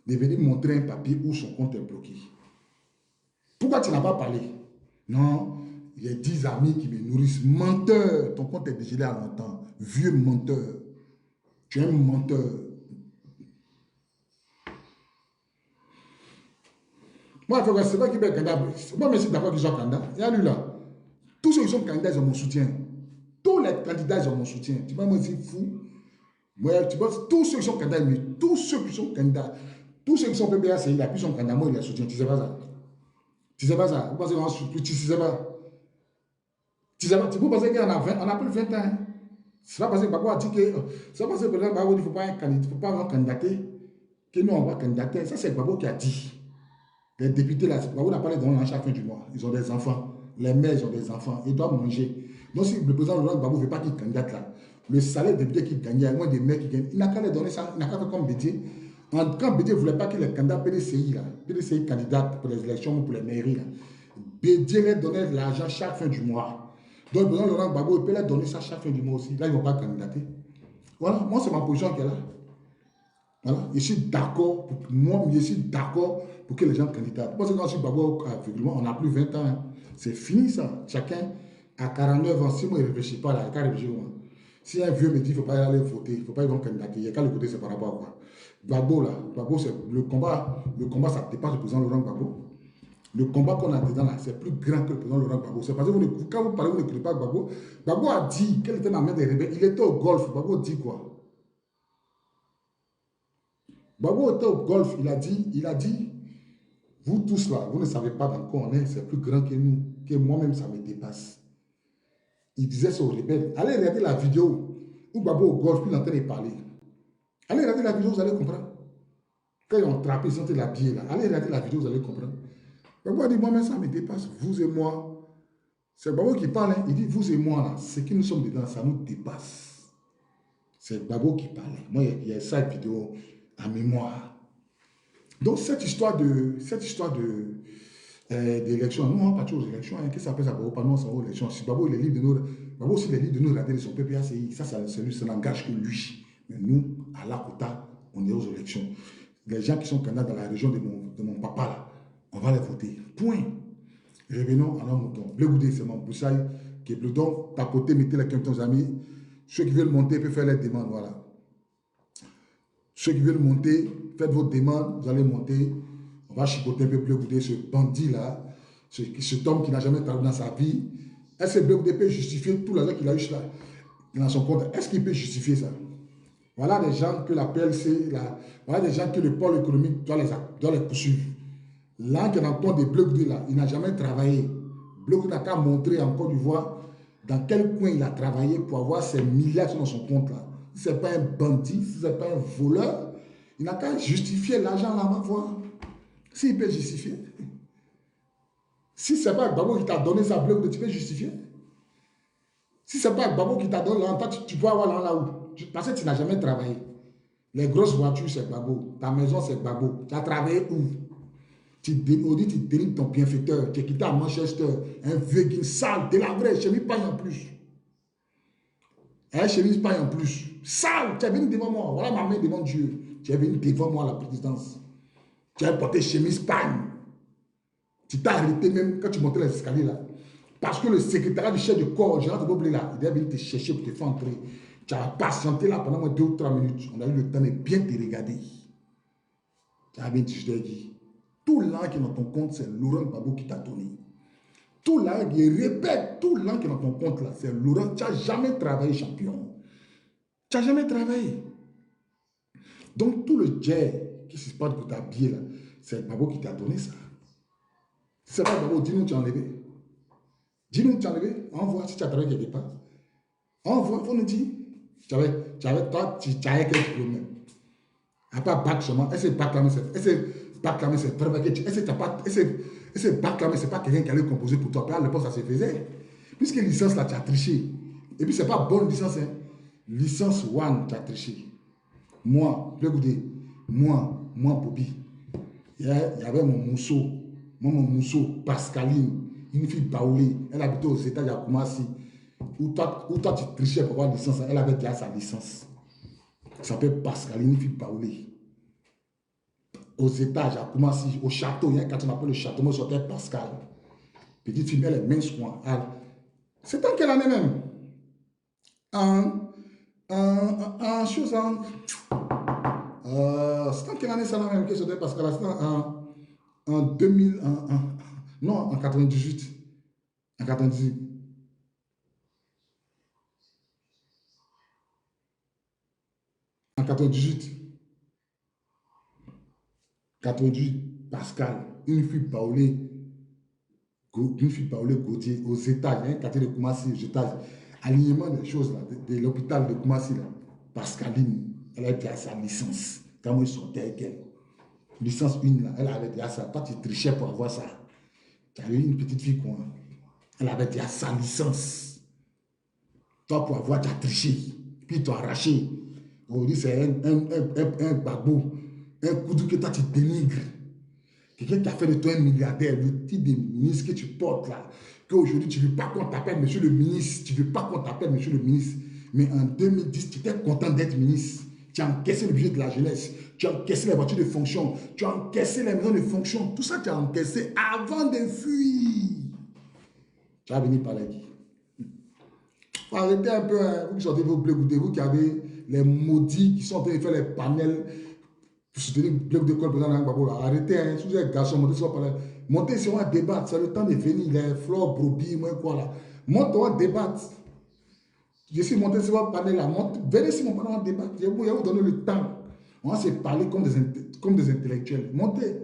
de venir montrer un papier où son compte est bloqué. Pourquoi tu n'as pas parlé? Non, il y a 10 amis qui me nourrissent. Menteur, ton compte est dégelé à longtemps. Vieux menteur. Tu es un menteur. Moi, c'est pas qui peut être candidat. Moi, je suis d'accord qu'ils soient candidats. Il y a lui là. Tous ceux qui sont candidats, ils ont mon soutien. Tous les candidats, ils ont mon soutien. Tu vois, moi, c'est fou. Moi, tu vois, tous ceux qui sont candidats, tous ceux qui sont candidats, tous ceux qui sont PPACI, là, puis sont candidats, moi, ils les soutiennent. Tu sais pas ça? Tu sais pas ça? Vous pensez qu'on tu sais pas? Tu sais pas? Tu peux penser qu'on a plus de 20 ans. C'est pas parce que Gbagbo a dit que. C'est pas parce que le président Gbagbo dit qu'il ne faut pas candidater, que nous, on va candidater. Ça, c'est Gbagbo qui a dit. Les députés, là, Gbagbo n'a pas les dons à chaque fin du mois. Ils ont des enfants. Les mères, ils ont des enfants. Ils doivent manger. Donc, si le président Laurent Gbagbo ne veut pas qu'il candidate là, le salaire des députés qu'il gagne, il y a moins des mères qui gagnent. Il n'a qu'à les donner ça. Il n'a qu'à faire comme Bédier. Quand Bédier ne voulait pas que les candidats PDCI, là, PDCI candidate pour les élections ou pour les mairies, là, Bédier leur donnait l'argent chaque fin du mois. Donc, le président Laurent Gbagbo, il peut leur donner ça chaque fin du mois aussi. Là, ils ne vont pas candidater. Voilà, moi, c'est ma position qui est là. Voilà, je suis d'accord, moi, je suis d'accord pour que les gens candidatent. Parce que quand je suis Gbagbo, on n'a plus 20 ans. Hein. C'est fini ça. Chacun à 49 ans, si moi, il ne réfléchit pas là, il ne réfléchir. Si un vieux me dit qu'il ne faut pas aller voter, il ne faut pas y aller candidater, il n'y a qu'à le côté, c'est par rapport à quoi. Gbagbo, là, Gbagbo, c'est le combat, ça dépasse le président Laurent Gbagbo. Le combat qu'on a dedans, là, c'est plus grand que le président Laurent Gbagbo. C'est parce que quand vous parlez, vous n'écoutez pas Gbagbo. Gbagbo a dit qu'elle était dans la main des rebelles. Il était au golf. Gbagbo dit quoi? Gbagbo était au golf. Il a dit, vous tous là, vous ne savez pas dans quoi on est. C'est plus grand que nous, que moi-même, ça me dépasse. Il disait ça aux rebelles. Allez regarder la vidéo où Babo au golf, puis il est en train de parler. Allez regarder la vidéo, vous allez comprendre. Quand ils ont trappé, ils sont l'habillé là. Allez regarder la vidéo, vous allez comprendre. Babo a dit, moi, mais ça me dépasse. Vous et moi. C'est Babo qui parle. Hein. Il dit, vous et moi, là, ce que nous sommes dedans, ça nous dépasse. C'est Babo qui parle. Moi, il y a cette vidéo en mémoire. Donc, cette histoire d'élection, nous, on va partir aux élections. Hein. Qu'est-ce que ça s'appelle ça? Babo, pas nous, on s'en va aux élections. Si Babo, il est libre de nous. Babo aussi, il est libre de nous regarder de son PPACI. Ça n'engage que lui. Mais nous, à Lakota, on est aux élections. Les gens qui sont candidats dans la région de mon papa, là, on va les voter. Point. Revenons à nos moutons. Le goûter, c'est mon poussaille qui est bleu. Donc, tapotez, mettez les cantons amis. Ceux qui veulent monter peuvent faire les demandes. Voilà. Ceux qui veulent monter, faites vos demandes, vous allez monter. On va chipoter un peu Bleu Goudé, ce bandit-là, cet homme qui n'a jamais travaillé dans sa vie. Est-ce que Bleu Goudé peut justifier tout l'argent qu'il a eu là, dans son compte? Est-ce qu'il peut justifier ça? Voilà des gens que la PLC, voilà des gens que le pôle économique doit les poursuivre. Là, qui est dans le compte de Bleu Goudé, là, il n'a jamais travaillé. Bleu Goudé n'a qu'à montrer en Côte d'Ivoire dans quel coin il a travaillé pour avoir ces milliards dans son compte là. Si ce n'est pas un bandit, si ce n'est pas un voleur, il n'a qu'à justifier l'argent là, on va voir. S'il peut justifier. Si ce n'est pas Gbagbo qui t'a donné sa bloc, tu peux justifier. Si ce n'est pas Gbagbo qui t'a donné là, tu peux avoir là où. Parce que tu n'as jamais travaillé. Les grosses voitures, c'est Gbagbo. Ta maison, c'est Gbagbo. Tu as travaillé où? Tu dérives ton bienfaiteur. Tu es quitté à Manchester, un vegan sale, de la vraie, chemise paille en plus. Un chemise paille en plus. Sale, tu es venu devant moi. Voilà ma main devant Dieu. Tu es venu devant moi à la présidence. Tu as porté chemise paille. Tu t'es arrêté même quand tu montais les escaliers là. Parce que le secrétariat du chef de corps, Gérard Boblé là, il est venu te chercher pour te faire entrer. Tu as patienté là pendant 2 ou 3 minutes. On a eu le temps de bien te regarder. Tu as bien dit, tout l'argent qui est dans ton compte, c'est Laurent Gbagbo qui t'a donné. Tout l'argent, il répète, tout l'argent qui est dans ton compte là, c'est Laurent. Tu n'as jamais travaillé, champion. Tu n'as jamais travaillé. Donc tout le jet qui se passe pour t'habiller là, c'est Gbagbo qui t'a donné ça. Si c'est pas Gbagbo, dis-nous tu as enlevé. Dis-nous tu as enlevé. On voit si tu as travaillé quelque part. On voit, il faut nous dire. Tu avais quel diplôme. À part bac seulement, est-ce que bac là, c'est preuve que est-ce que bac là, c'est pas quelqu'un qui allait composer pour toi. Puis à l'époque, ça se faisait. Puisque licence là, tu as triché. Et puis, c'est pas bonne licence. Hein. Licence 1, tu as triché. Moi, Bobby, il y avait mon mousseau. Moi, mon mousseau, Pascaline, une fille baoulée. Elle habitait aux États à Koumassi. Où toi, tu trichais pour avoir une licence. Elle avait déjà sa licence. Ça s'appelle Pascaline, une fille baoulée. Aux étages, à Koumassi, au château, il y a un quartier qu'on appelle le château, moi je s'appelle Pascal. Petite fille, elle est mince moi. C'est en quelle année même? C'est en quelle année ça même que c'était Pascal? C'était en 2000, non, en 98. En 98. En 98. 98, Pascal, une fille Paulée Gauthier aux étages, il y a un quartier de Koumassi aux étages, alignement des choses là, de l'hôpital de Koumassi là, Pascaline, elle a été à sa licence, quand moi je sortais avec elle, licence 1 là, elle avait déjà ça, toi tu trichais pour avoir ça, tu as eu une petite fille quoi, elle avait déjà sa licence, toi pour avoir, tu as triché, puis tu as arraché, on dit c'est un babou, un coup de que toi tu dénigres. Quelqu'un qui a fait de toi un milliardaire, le type de ministre que tu portes là, qu'aujourd'hui tu ne veux pas qu'on t'appelle monsieur le ministre, tu ne veux pas qu'on t'appelle monsieur le ministre, mais en 2010, tu étais content d'être ministre. Tu as encaissé le budget de la jeunesse, tu as encaissé les voitures de fonction, tu as encaissé les maisons de fonction, tout ça tu as encaissé avant de fuir. Tu vas venir parler qui? Arrêtez un peu, hein, vous qui sortez vos bleus, vous qui avez les maudits qui sont en train de faire les panels. Pour soutenir le bloc de col président Gbagbo, arrêtez, hein, si vous êtes garçon, montez sur parler. Montez si on va débattre, c'est le temps de venir, les fleurs, brebis, moi quoi là. Montez, on va débattre. Je suis monté sur votre panel là, venez sur mon panel, on va débattre. Je vais vous donner le temps. On va se parler comme des intellectuels. Montez.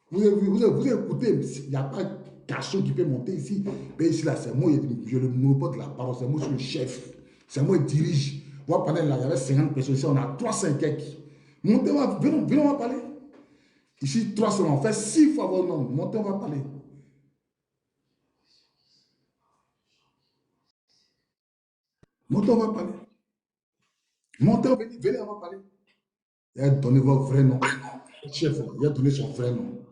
Vous écoutez, il n'y a pas cachot qui peut monter ici. Mais ici, là, c'est moi, j'ai le monopole de la parole, c'est moi, je suis le chef. C'est moi qui dirige. Moi, pendant là, il y avait 50 personnes ici, on a 300 quelques. Montez, venez, on va parler. Ici, 300, on fait 6 fois vos noms. Montez, on va parler. Montez, on va parler. Montez, venez, on va parler. Il a donné votre vrai nom. Chef, il a donné son vrai nom.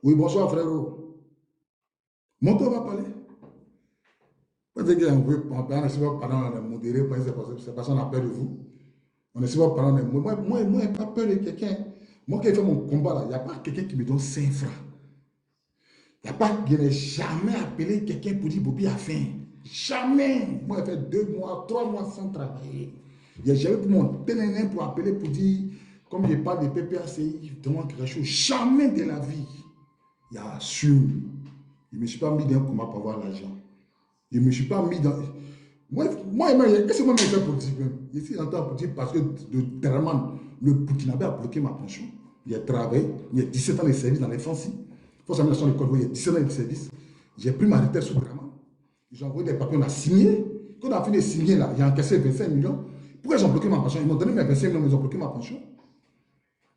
Oui, bonsoir, frérot. Montez, on va parler. On essaie de parler, modérer, c'est parce qu'on a peur de vous. On essaie de parler, moi, je n'ai pas peur de quelqu'un. Moi, quand je fais mon combat, là, il n'y a pas quelqu'un qui me donne 5 francs. Il n'y a pas, je n'ai jamais appelé quelqu'un pour dire Bobby a faim. Jamais. Moi, j'ai fait 2 mois, 3 mois sans travailler. Il n'y a jamais pour mon ténénin pour appeler pour dire, comme je parle de PPACI, je demande quelque chose. Jamais de la vie. Il y a sûr. Je ne me suis pas mis dans un combat pour avoir l'argent. Je ne me suis pas mis dans... Qu'est-ce que moi je fais politique même? Je suis en train de politique parce que le Burkinabé a bloqué ma pension. Il a travaillé, il y a 17 ans de service dans les Fancy. Force Aménagement de l'école, il y a 17 ans de service. J'ai pris ma retraite sous Draman. J'ai envoyé des papiers, on a signé. Quand on a fini de signer, là, j'ai encaissé 25 millions. Pourquoi ils ont bloqué ma pension? Ils m'ont donné mes 25 millions, mais ils ont bloqué ma pension.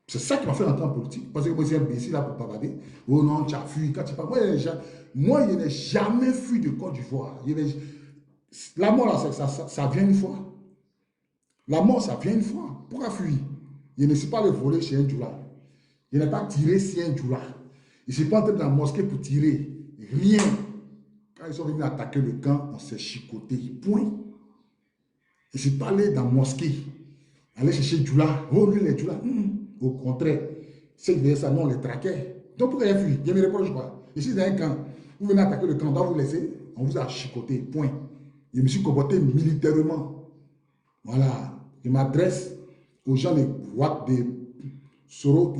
C'est ça qui m'a fait rentrer en politique. Parce que moi, j'ai un imbécile là pour pavader. Oh non, tu as fui. Quand tu parles. Moi, je n'ai jamais fui de Côte d'Ivoire. La mort, là, ça vient une fois. La mort, ça vient une fois. Pourquoi fuir? Je ne suis pas allé voler chez un djoula. Je n'ai pas tiré chez un djoula. Je ne suis pas entré dans la mosquée pour tirer. Rien. Quand ils sont venus attaquer le camp, on s'est chicoté. Point. Je ne suis pas allé dans la mosquée. Aller chercher djoula. Oh, lui, les djoula. Au contraire. Ceux qui disaient ça, non, on les traquait. Donc pourquoi il a fui? Je me reproche quoi? Je suis dans un camp. Vous venez attaquer le camp, on doit vous laisser. On vous a chicoté. Point. Je me suis comporté militairement. Voilà. Je m'adresse aux gens de Ouad, de Soro,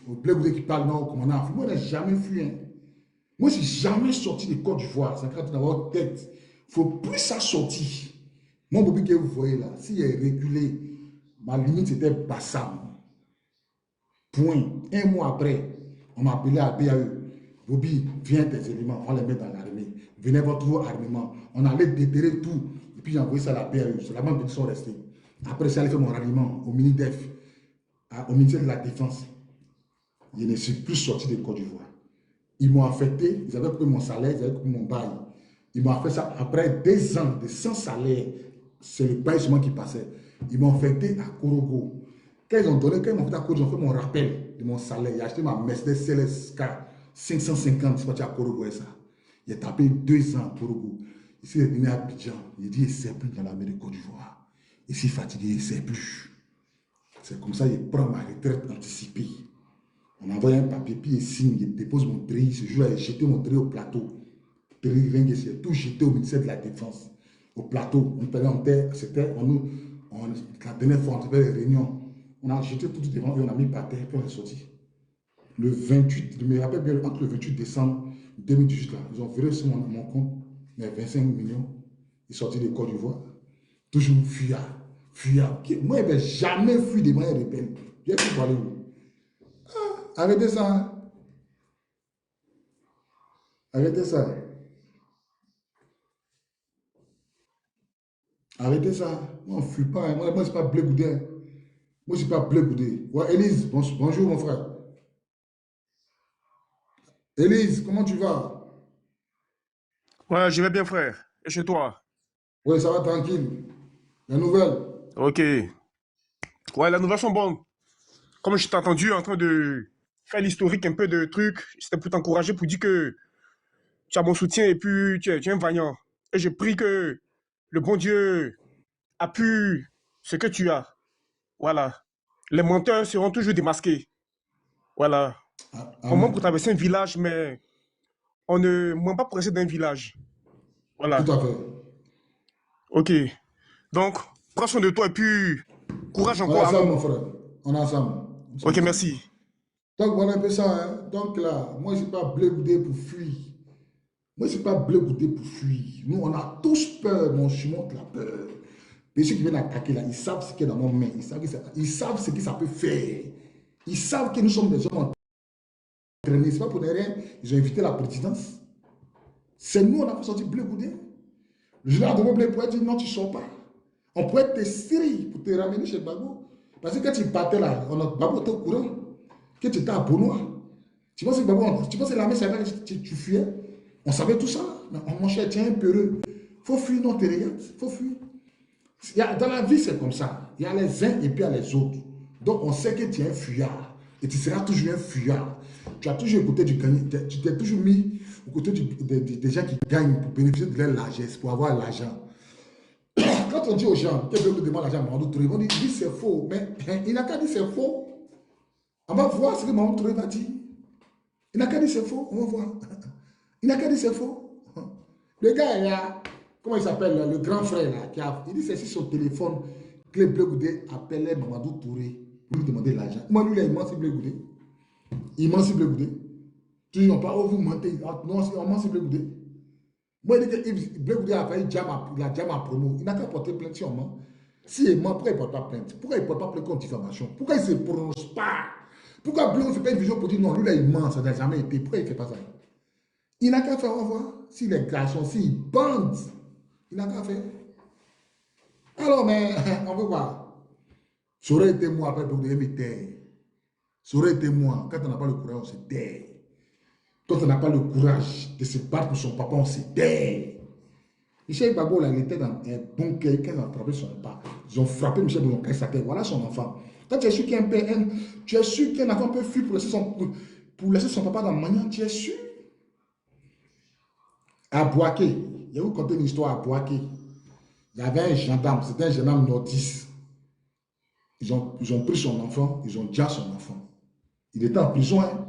aux blés qui parlent non, au commandant. Moi, je n'ai jamais fui. Hein. Moi, je ne suis jamais sorti de Côte d'Ivoire. C'est quand dans votre tête. Il faut plus ça sortir. Mon bébé que vous voyez là, s'il est régulé, ma limite c'était Bassam. Point. Un mois après, on m'a appelé à BAE. Bobby, viens tes éléments, on les met dans l'armée. Venez votre armement. On allait déterrer tout. Et puis j'ai envoyé ça à la BAE. C'est là-bas qu'ils sont restés. Après, j'ai allé faire mon ralliement au MINIDEF, au ministère de la Défense. Je ne suis plus sorti de Côte d'Ivoire. Ils m'ont affecté, ils avaient pris mon salaire, ils avaient pris mon bail. Ils m'ont fait ça après 2 ans de sans salaire. C'est le bail seulement qui passait. Ils m'ont affecté à Korogo. Quand ils m'ont fait à Korogo, ils ont fait mon rappel de mon salaire. J'ai acheté ma Mercedes CLSK 550, c'est parti à Korogo et ça. J'ai tapé 2 ans à Korogo. Ici, il est venu à Abidjan. Il dit, il ne sait plus dans la mer de Côte d'Ivoire. Ici, fatigué, il ne sait plus. C'est comme ça qu'il prend ma retraite anticipée. On envoie un papier, puis il signe, il dépose mon treillis. Ce jour-là, il a jeté mon treillis au plateau. J'ai tout jeté au ministère de la Défense. Au plateau. C'était la dernière fois, on avait les réunions. On a jeté tout devant et on a mis par terre, puis on est sorti. Le 28, je me rappelle bien, entre le 28 décembre 2018, là, ils ont viré sur mon compte mes 25 millions. Ils sont sortis de Côte d'Ivoire. Toujours fuyard. Fuyard. Moi, je n'avais jamais fui des moyens rebelles. J'ai pu parler où? Arrêtez ça. Hein. Arrêtez ça. Arrêtez ça. Moi, on ne fuit pas. Hein. Moi, je ne suis pas blé boudin. Moi, je ne suis pas blé boudin. Ouais, Élise, bonjour, mon frère. Élise, comment tu vas? Ouais, je vais bien, frère. Et chez toi? Oui, ça va tranquille. La nouvelle? Ok. Ouais, les nouvelles sont bonnes. Comme je t'ai entendu en train de faire l'historique un peu de trucs, c'était pour t'encourager, pour dire que tu as mon soutien et puis tu es un vaillant. Et je prie que le bon Dieu a pu ce que tu as. Voilà. Les menteurs seront toujours démasqués. Voilà. On ment pour Amen. traverser un village, mais on ne ment pas pour rester dans un village. Tout Voilà. à fait. Ok. Donc, prends soin de toi et puis courage On est encore, hein. ensemble, mon frère. On est ensemble. Nous sommes Ok, ensemble. merci. Donc, voilà un peu ça. Hein. Donc, là, moi, je ne suis pas blé boudin pour fuir. Moi, je ne suis pas blé boudin pour fuir. Nous, on a tous peur, mon chemin, la peur. Mais ceux qui viennent attaquer là, ils savent ce qu'il y a dans nos mains. Ils savent ce que ça peut faire. Ils savent que nous sommes des hommes entraînés. Ce n'est pas pour rien. Ils ont invité la présidence. C'est nous, on a fait sortir Blé Goudé. Le général de Blé pourrait dire non, tu ne sors pas. On pourrait te serrer pour te ramener chez Gbagbo. Parce que quand tu partais là, Gbagbo était au courant que tu étais à Bonois. Tu penses que Gbagbo, tu penses que l'armée savait que tu fuyais? On savait tout ça. Mais on mangeait, tiens, un peureux. Il faut fuir, non, te regarde. Il faut fuir. Dans la vie, c'est comme ça. Il y a les uns et puis il y a les autres. Donc, on sait que tu es un fuyard. Et tu seras toujours un fuyard. Tu as toujours écouté du gagnant. Tu t'es toujours mis aux côtés des gens qui gagnent pour bénéficier de leur largesse, pour avoir l'argent. Quand on dit aux gens que Blé Goudé demande l'argent à Mamadou Touré, ils vont dire c'est faux. Mais il n'a qu'à dire c'est faux. On va voir ce que Mamadou Touré va dire. Il n'a qu'à dire c'est faux. On va voir. Il n'a qu'à dire c'est faux. Le gars, il y a, comment il s'appelle, le grand frère, là, il dit c'est sur son téléphone que Blé Goudé appelait Mamadou Touré pour lui demander l'argent. Moi, lui, là, il ment sur Blé Goudé. Il ment sur Blé Goudé. Tu dis, pas, oh, vous mentez. Non, on ment sur Blé Goudé. Moi, il dit que Blé Goudé a failli la jam à promo. Il n'a qu'à porter plainte sur moi. S'il ment, pourquoi il ne porte pas plainte? Pourquoi il ne porte pas plainte contre diffamation? Pourquoi il ne se prononce pas? Pourquoi Blé ne fait pas une vision pour dire non, lui, là, il ment, ça n'a jamais été. Pourquoi il ne fait pas ça? Il n'a qu'à faire, on va voir. S'il est garçon, s'il bande, il n'a qu'à faire. Alors, mais, on veut voir. Ça aurait été moi, après, pour me taire. Ça aurait été moi. Quand on n'a pas le courage, on se tait. Quand on n'a pas le courage de se battre pour son papa, on se tait. Michel Gbagbo, là, il était dans un bunker. Quand ils ont attrapé son papa, ils ont frappé Michel Gbagbo, il sa tête. Voilà son enfant. Quand tu es sûr qu'un enfant peut fuir pour laisser son papa dans le maniant, tu es sûr. À Boaké, je vais vous conter une histoire à Boaké. Il y avait un gendarme, c'était un gendarme nordiste. Ils ont pris son enfant, ils ont déjà son enfant. Il était en prison, hein.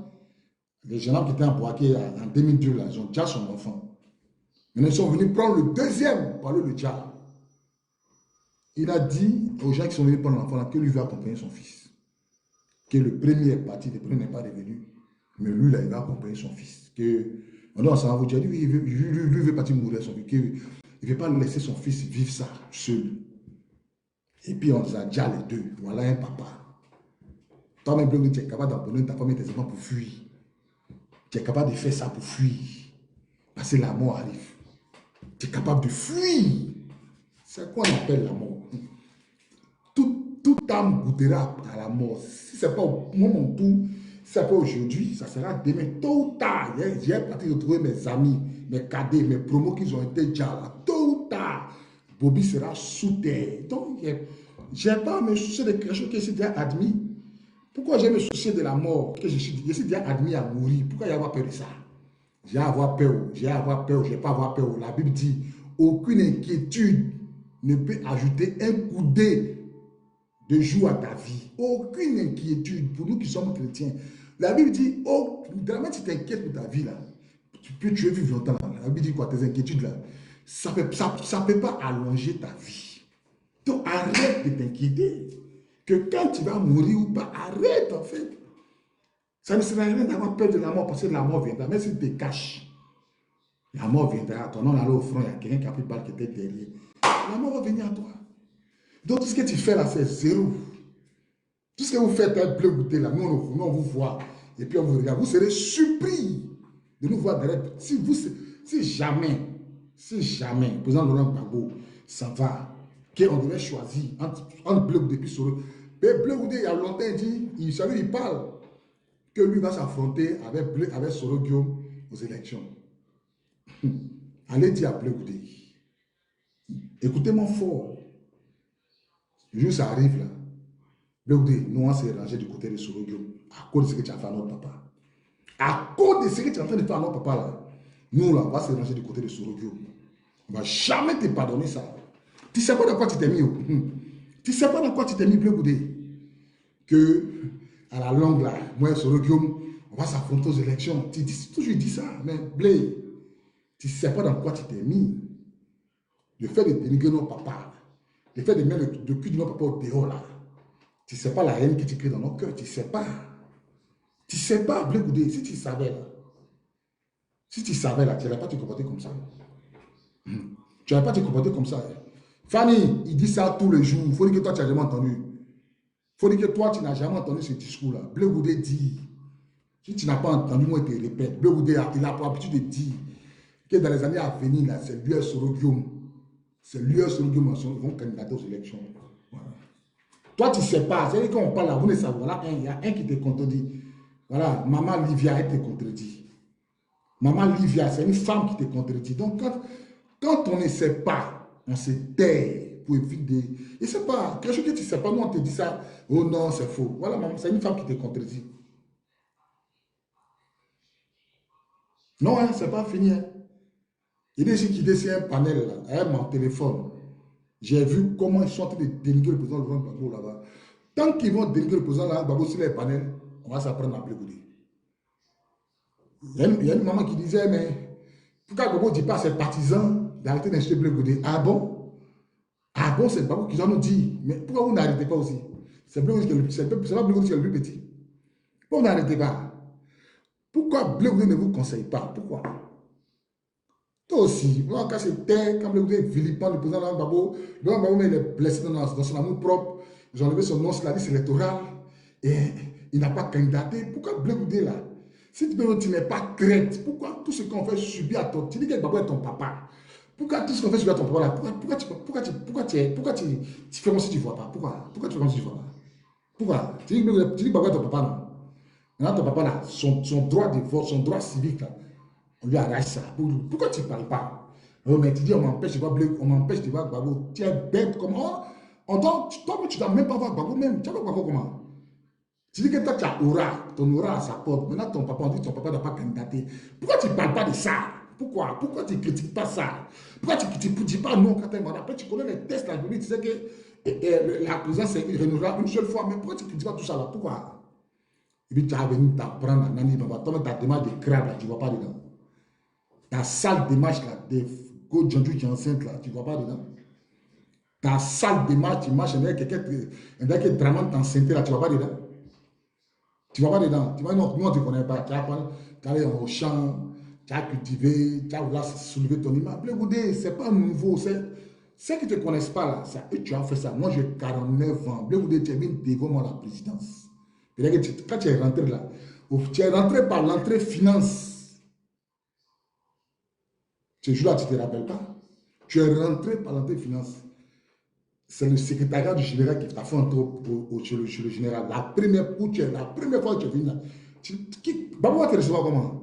Les gendarmes qui étaient en Boaké en 2002, là, ils ont déjà son enfant. Maintenant, ils sont venus prendre le deuxième par le diable. Il a dit aux gens qui sont venus prendre l'enfant que lui va accompagner son fils. Que le premier est parti, le premier n'est pas revenu. Mais lui, là, il va accompagner son fils. Non, ça va vous dire, lui, lui veut partir mourir son fils. Il ne veut pas laisser son fils vivre ça seul. Et puis, on a déjà les deux. Voilà un papa. Toi-même, tu es capable d'abandonner ta famille et tes enfants pour fuir. Tu es capable de faire ça pour fuir. Parce que la mort arrive. Tu es capable de fuir. C'est quoi on appelle la mort? Toute âme goûtera à la mort. Si ce n'est pas au moment où, si ce n'est pas aujourd'hui, ça sera demain. Tôt ou tard, j'ai parti de trouver mes amis, mes cadets, mes promos qui ont été déjà là. Tôt ou tard, Bobby sera sous terre. Donc, je n'ai pas à me soucier de quelque chose que j'ai déjà admis. Pourquoi je me soucier de la mort, que je suis déjà admis à mourir? Pourquoi y avoir peur de ça? J'ai à avoir peur, j'ai à avoir peur, je n'ai pas à avoir peur. La Bible dit, aucune inquiétude ne peut ajouter un coudé de jour à ta vie. Aucune inquiétude pour nous qui sommes chrétiens. La Bible dit, oh, vraiment si tu t'inquiètes pour ta vie là, tu peux vivre longtemps. La Bible dit quoi? Tes inquiétudes là, ça ne peut pas allonger ta vie. Donc arrête de t'inquiéter. Que quand tu vas mourir ou pas, arrête en fait. Ça ne sert à rien d'avoir peur de la mort parce que la mort viendra. Même si tu te caches, la mort viendra. Ton nom allait au front, il y a quelqu'un qui a pris balle qui était derrière. La mort va venir à toi. Donc tout ce que tu fais là, c'est zéro. Tout ce que vous faites est Blé Goudé là. Nous, on vous voit. Et puis on vous regarde. Vous serez surpris de nous voir derrière. Si jamais, le président Laurent Gbagbo s'en va, qu'on devait choisir entre Blé Goudé et puis Soro. Mais Blé Goudé, il y a longtemps, il parle que lui va s'affronter avec Soro Guillaume aux élections. Allez dire à Blé Goudé, écoutez-moi fort. Le jour où ça arrive là, Blé Goudé, nous on s'est rangé du côté de Soro Guillaume à cause de ce que tu as fait à notre papa. À cause de ce que tu es en train de faire à notre papa là, nous là, on va se ranger du côté de Soro Guillaume. On ne va jamais te pardonner ça. Tu ne sais pas dans quoi tu t'es mis. Tu ne sais pas dans quoi tu t'es mis, Blé Goudé. Que, à la longue, là, moi et Soro Guillaume, on va s'affronter aux élections. Tu toujours dit ça. Mais Blé, tu ne sais pas dans quoi tu t'es mis. Le fait de dénigrer nos papas, le fait de mettre le cul de nos papas au dehors, là, tu ne sais pas la haine que tu crées dans nos cœurs. Tu ne sais pas. Tu ne sais pas, Blé Goudé. Si tu savais, là, tu n'allais pas te comporter comme ça. Tu n'allais pas te comporter comme ça. Fanny, il dit ça tous les jours. Il faut dire que toi, tu n'as jamais entendu. Il faut dire que toi, tu n'as jamais entendu ce discours-là. Blé Goudé dit, si tu n'as pas entendu, moi, je te répète. Blé Goudé, il a pour habitude de dire que dans les années à venir, c'est l'US Sorogium. C'est l'US Sorogium qui vont candidater aux élections. Voilà. Toi, tu ne sais pas. C'est-à-dire qu'on parle là, vous ne savez pas. Voilà, il y a un qui te contredit. Voilà, Maman Livia, elle te contredit. Maman Livia, c'est une femme qui te contredit. Donc, quand on ne sait pas, on se tait pour éviter. Et c'est pas quelque chose que tu ne sais pas. Nous, on te dit ça. Oh non, c'est faux. Voilà, maman, c'est une femme qui te contredit. Non, hein, c'est pas fini. Hein. Il est ici qui décide un panel là, avec mon téléphone. J'ai vu comment ils sont en train de dénigrer le président Laurent Gbagbo là-bas. Tant qu'ils vont dénigrer le président Laurent Gbagbo sur les panels, on va s'apprendre à plaider. Il y a une maman qui disait, mais pourquoi Gbagbo ne dit pas à ses partisans d'arrêter d'insulter Blé Goudé? Ah bon? Ah bon, c'est Gbagbo qui doit nous dire. Mais pourquoi vous n'arrêtez pas aussi? C'est pas Blé Goudé qui est le plus petit. Pourquoi vous n'arrêtez pas? Pourquoi Blé Goudé ne vous conseille pas? Pourquoi? Toi aussi, quand c'est terre, quand Blé Goudé vilipende le président Laurent Gbagbo, Laurent Gbagbo il est blessé dans son amour propre. Ils ont enlevé son nom sur la liste électorale et il n'a pas candidaté. Pourquoi Blé Goudé là? Si tu n'es pas crête, pourquoi tout ce qu'on fait subir à ton... Tu dis que Gbagbo est ton papa. Pourquoi tout ce qu'on fait subir à ton papa là? Pourquoi tu fais comme si tu ne vois pas? Pourquoi tu fais comme si tu ne vois pas? Pourquoi? Tu dis que Gbagbo est ton papa, non? Maintenant, ton papa là, son droit de vote, son droit civique là, on lui arrache ça. Pourquoi tu ne parles pas? Oh, mais tu dis, on m'empêche de voir Gbagbo. Tu es bête comment? Toi, tu ne dois même pas voir Gbagbo même. Tu vas voir Gbagbo comment? Tu dis que toi, tu as aura, ton aura à sa porte. Maintenant, ton papa, on dit que ton papa n'a pas candidaté. Pourquoi tu ne parles pas de ça? Pourquoi tu ne critiques pas ça? Pourquoi tu ne dis pas non quand tu es malade? Après, tu connais les tests, là, tu sais que la présidence est renouvelable une seule fois. Mais pourquoi tu ne critiques pas tout ça là? Pourquoi? Et puis, tu as venu t'apprendre à Nani Baba. Toi, ta démarche de crabe, là, tu ne vois pas dedans. Ta sale démarche, là, de Go Djandjou qui est enceinte, là, tu ne vois pas dedans. Ta sale démarche, tu marches, quelqu'un qui dramane t'enceinte, là, tu ne vois pas dedans. Tu ne vas pas dedans. Tu vas non, nous on ne te connaît pas. Tu as allé au champ, tu as cultivé, tu as soulevé ton image. Blé Goudé, ce n'est pas nouveau. Ceux qui ne te connaissent pas là, ça, et tu as fait ça. Moi, j'ai 49 ans. Blé Goudé, tu es venu devant moi la présidence. Quand tu es rentré là, tu es rentré par l'entrée finance. Ce jour-là, tu ne te rappelles pas. Tu es rentré par l'entrée finance. C'est le secrétariat du général qui t'a fait entrer chez le général. La première fois que tu es venu là, Babou va te recevoir comment?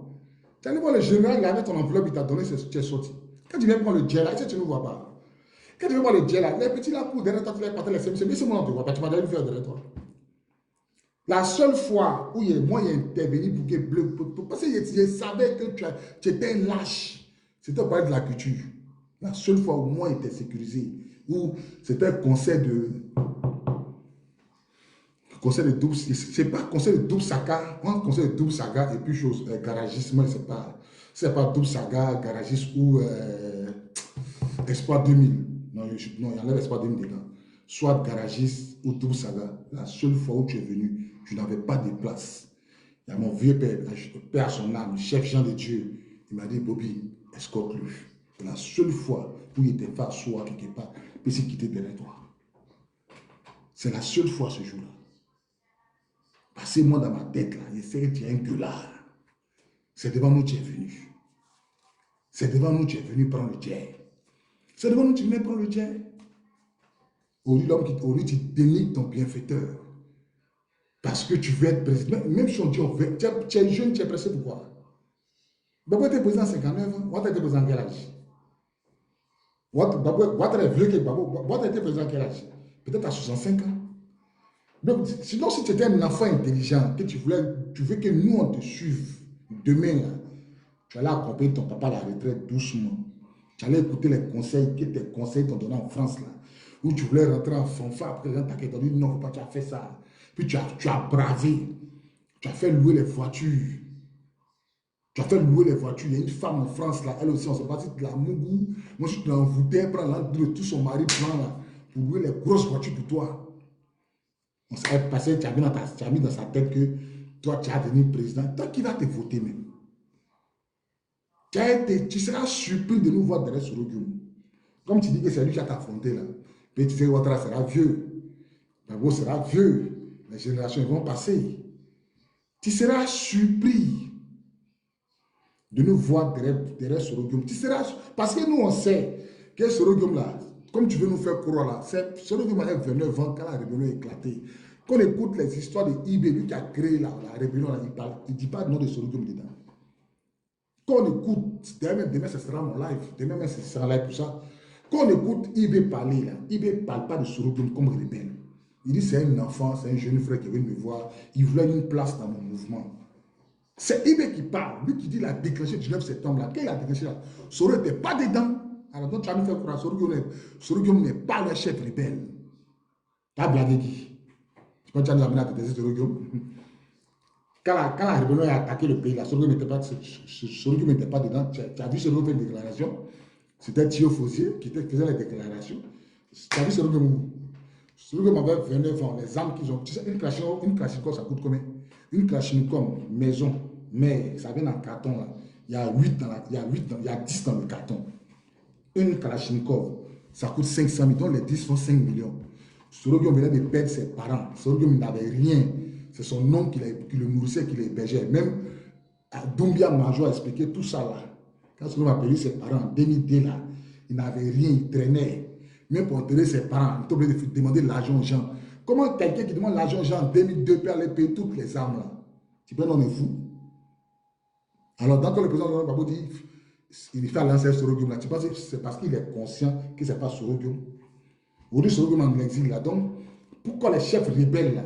Tu es allé voir le général, il avait ton enveloppe, il t'a donné, tu es sorti. Quand tu viens prendre le jet là, tu ne vois pas. Quand tu viens voir le jet là, les petits là pour derrière toi, tu vas partir les CMC, mais c'est moi, on ne te voit pas, tu m'as déjà vu faire derrière toi. La seule fois où moi, il y a intervenu pour que Bleu, parce que je savais que tu étais un lâche, c'était au palais de la culture. La seule fois où moi, il était sécurisé, où c'était un conseil de double, c'est pas conseil de double saga, un conseil de double saga et puis chose, garagisme, c'est pas double saga, garagisme ou Espoir 2000. Non, il y en a Espoir 2000 dedans. Soit garagiste ou double saga. La seule fois où tu es venu, tu n'avais pas de place. Il y a mon vieux père, père à son âme, chef Jean de Dieu. Il m'a dit, Bobby, escorte-le. C'est la seule fois où il était fait asseoir quelque part, puis s'est quitté derrière toi. C'est la seule fois ce jour-là. Passez-moi dans ma tête là, je sais que tu es un gueulard. C'est devant nous que tu es venu. C'est devant nous que tu es venu prendre le jet. C'est devant nous que tu venais prendre le jet. Au lieu tu dénigres ton bienfaiteur. Parce que tu veux être président. Même si on dit, tu es jeune, tu es pressé pourquoi? Babou était président à 59 ans. Ouattara était président à quel âge? Ouattara est vieux que Babou. Ouattara était président à quel âge? Peut-être à 65 ans. Donc, sinon, si tu étais un enfant intelligent, que tu veux que nous, on te suive demain, là, tu allais accompagner ton papa à la retraite doucement. Tu allais écouter les conseils que tes conseils t'ont donné en France, là, où tu voulais rentrer en fanfare, après les gens t'ont dit non, pas, tu as fait ça. Puis tu as bravé. Tu as fait louer les voitures. Tu as fait louer les voitures. Il y a une femme en France, là, elle aussi, on s'est parti de la Mougou. Moi, je suis envoûté, elle prend l'entre tout son mari blanc, là, pour louer les grosses voitures pour toi. On s'est passé, tu as mis dans sa tête que toi, tu as devenu président. Toi, qui va te voter même? Tu seras surpris de nous voir derrière sur le Guillaume. Comme tu dis que c'est lui qui a t'affronté là. Puis tu sais, Ouattara sera vieux. Gbagbo sera vieux. Les générations vont passer. Tu seras surpris. de nous voir derrière Sorogium. Tu seras, parce que nous, on sait que Sorogium, là, comme tu veux nous faire croire, là, Sorogium est venu vendre quand la rébellion a éclaté. Quand on écoute les histoires de IB, lui qui a créé la rébellion, là, il ne dit pas le nom de Sorogium dedans. Quand on écoute, demain ce sera mon live, demain ce sera live pour ça. Quand on écoute IB parler, là, IB ne parle pas de Sorogium comme rebelle. Il dit c'est un enfant, c'est un jeune frère qui vient me voir, il voulait une place dans mon mouvement. C'est Ibé qui parle, lui qui dit la déclenché du 9 septembre, là. Quand il a déclenché là, Soro n'était pas dedans. Alors donc tu as nous fait croire, Soro n'est pas le chef rebelle. Tu as blagué qui? Quand tu as nous amené à détester Soro quand la rébellion a attaqué le pays, là, Soro n'était pas dedans. Tu as vu Soro faire une déclaration. C'était Thio Fosier qui faisait les déclarations. Tu as vu Soro m'avait 29 ans, les armes qu'ils ont. Tu sais, une Kalachnikov, ça coûte combien? Une Kalachnikov, maison, mais ça vient en carton là. Il y a 10 dans le carton. Une Kalachnikov, ça coûte 500 000, donc les 10 font 5 millions. Sorogium venait de perdre ses parents. Sorogium n'avait rien. C'est son oncle qui le nourrissait, qui l'hébergeait. Même Doumbia Major a expliqué tout ça là. Quand Sorogium a perdu ses parents en 2002 là, il n'avait rien, il traînait. Même pour enterrer ses parents, il était obligé de demander l'argent aux gens. Comment quelqu'un qui demande l'argent aux gens en 2002 peut aller payer toutes les armes là? Tu peux non, on est fou. Alors, quand le président Babou dit il fait lancer Sorogium là, tu penses que c'est parce qu'il est conscient que ce n'est pas Sorogium? Aujourd'hui, Sorogium en exil là. Donc, pourquoi les chefs rebelles là,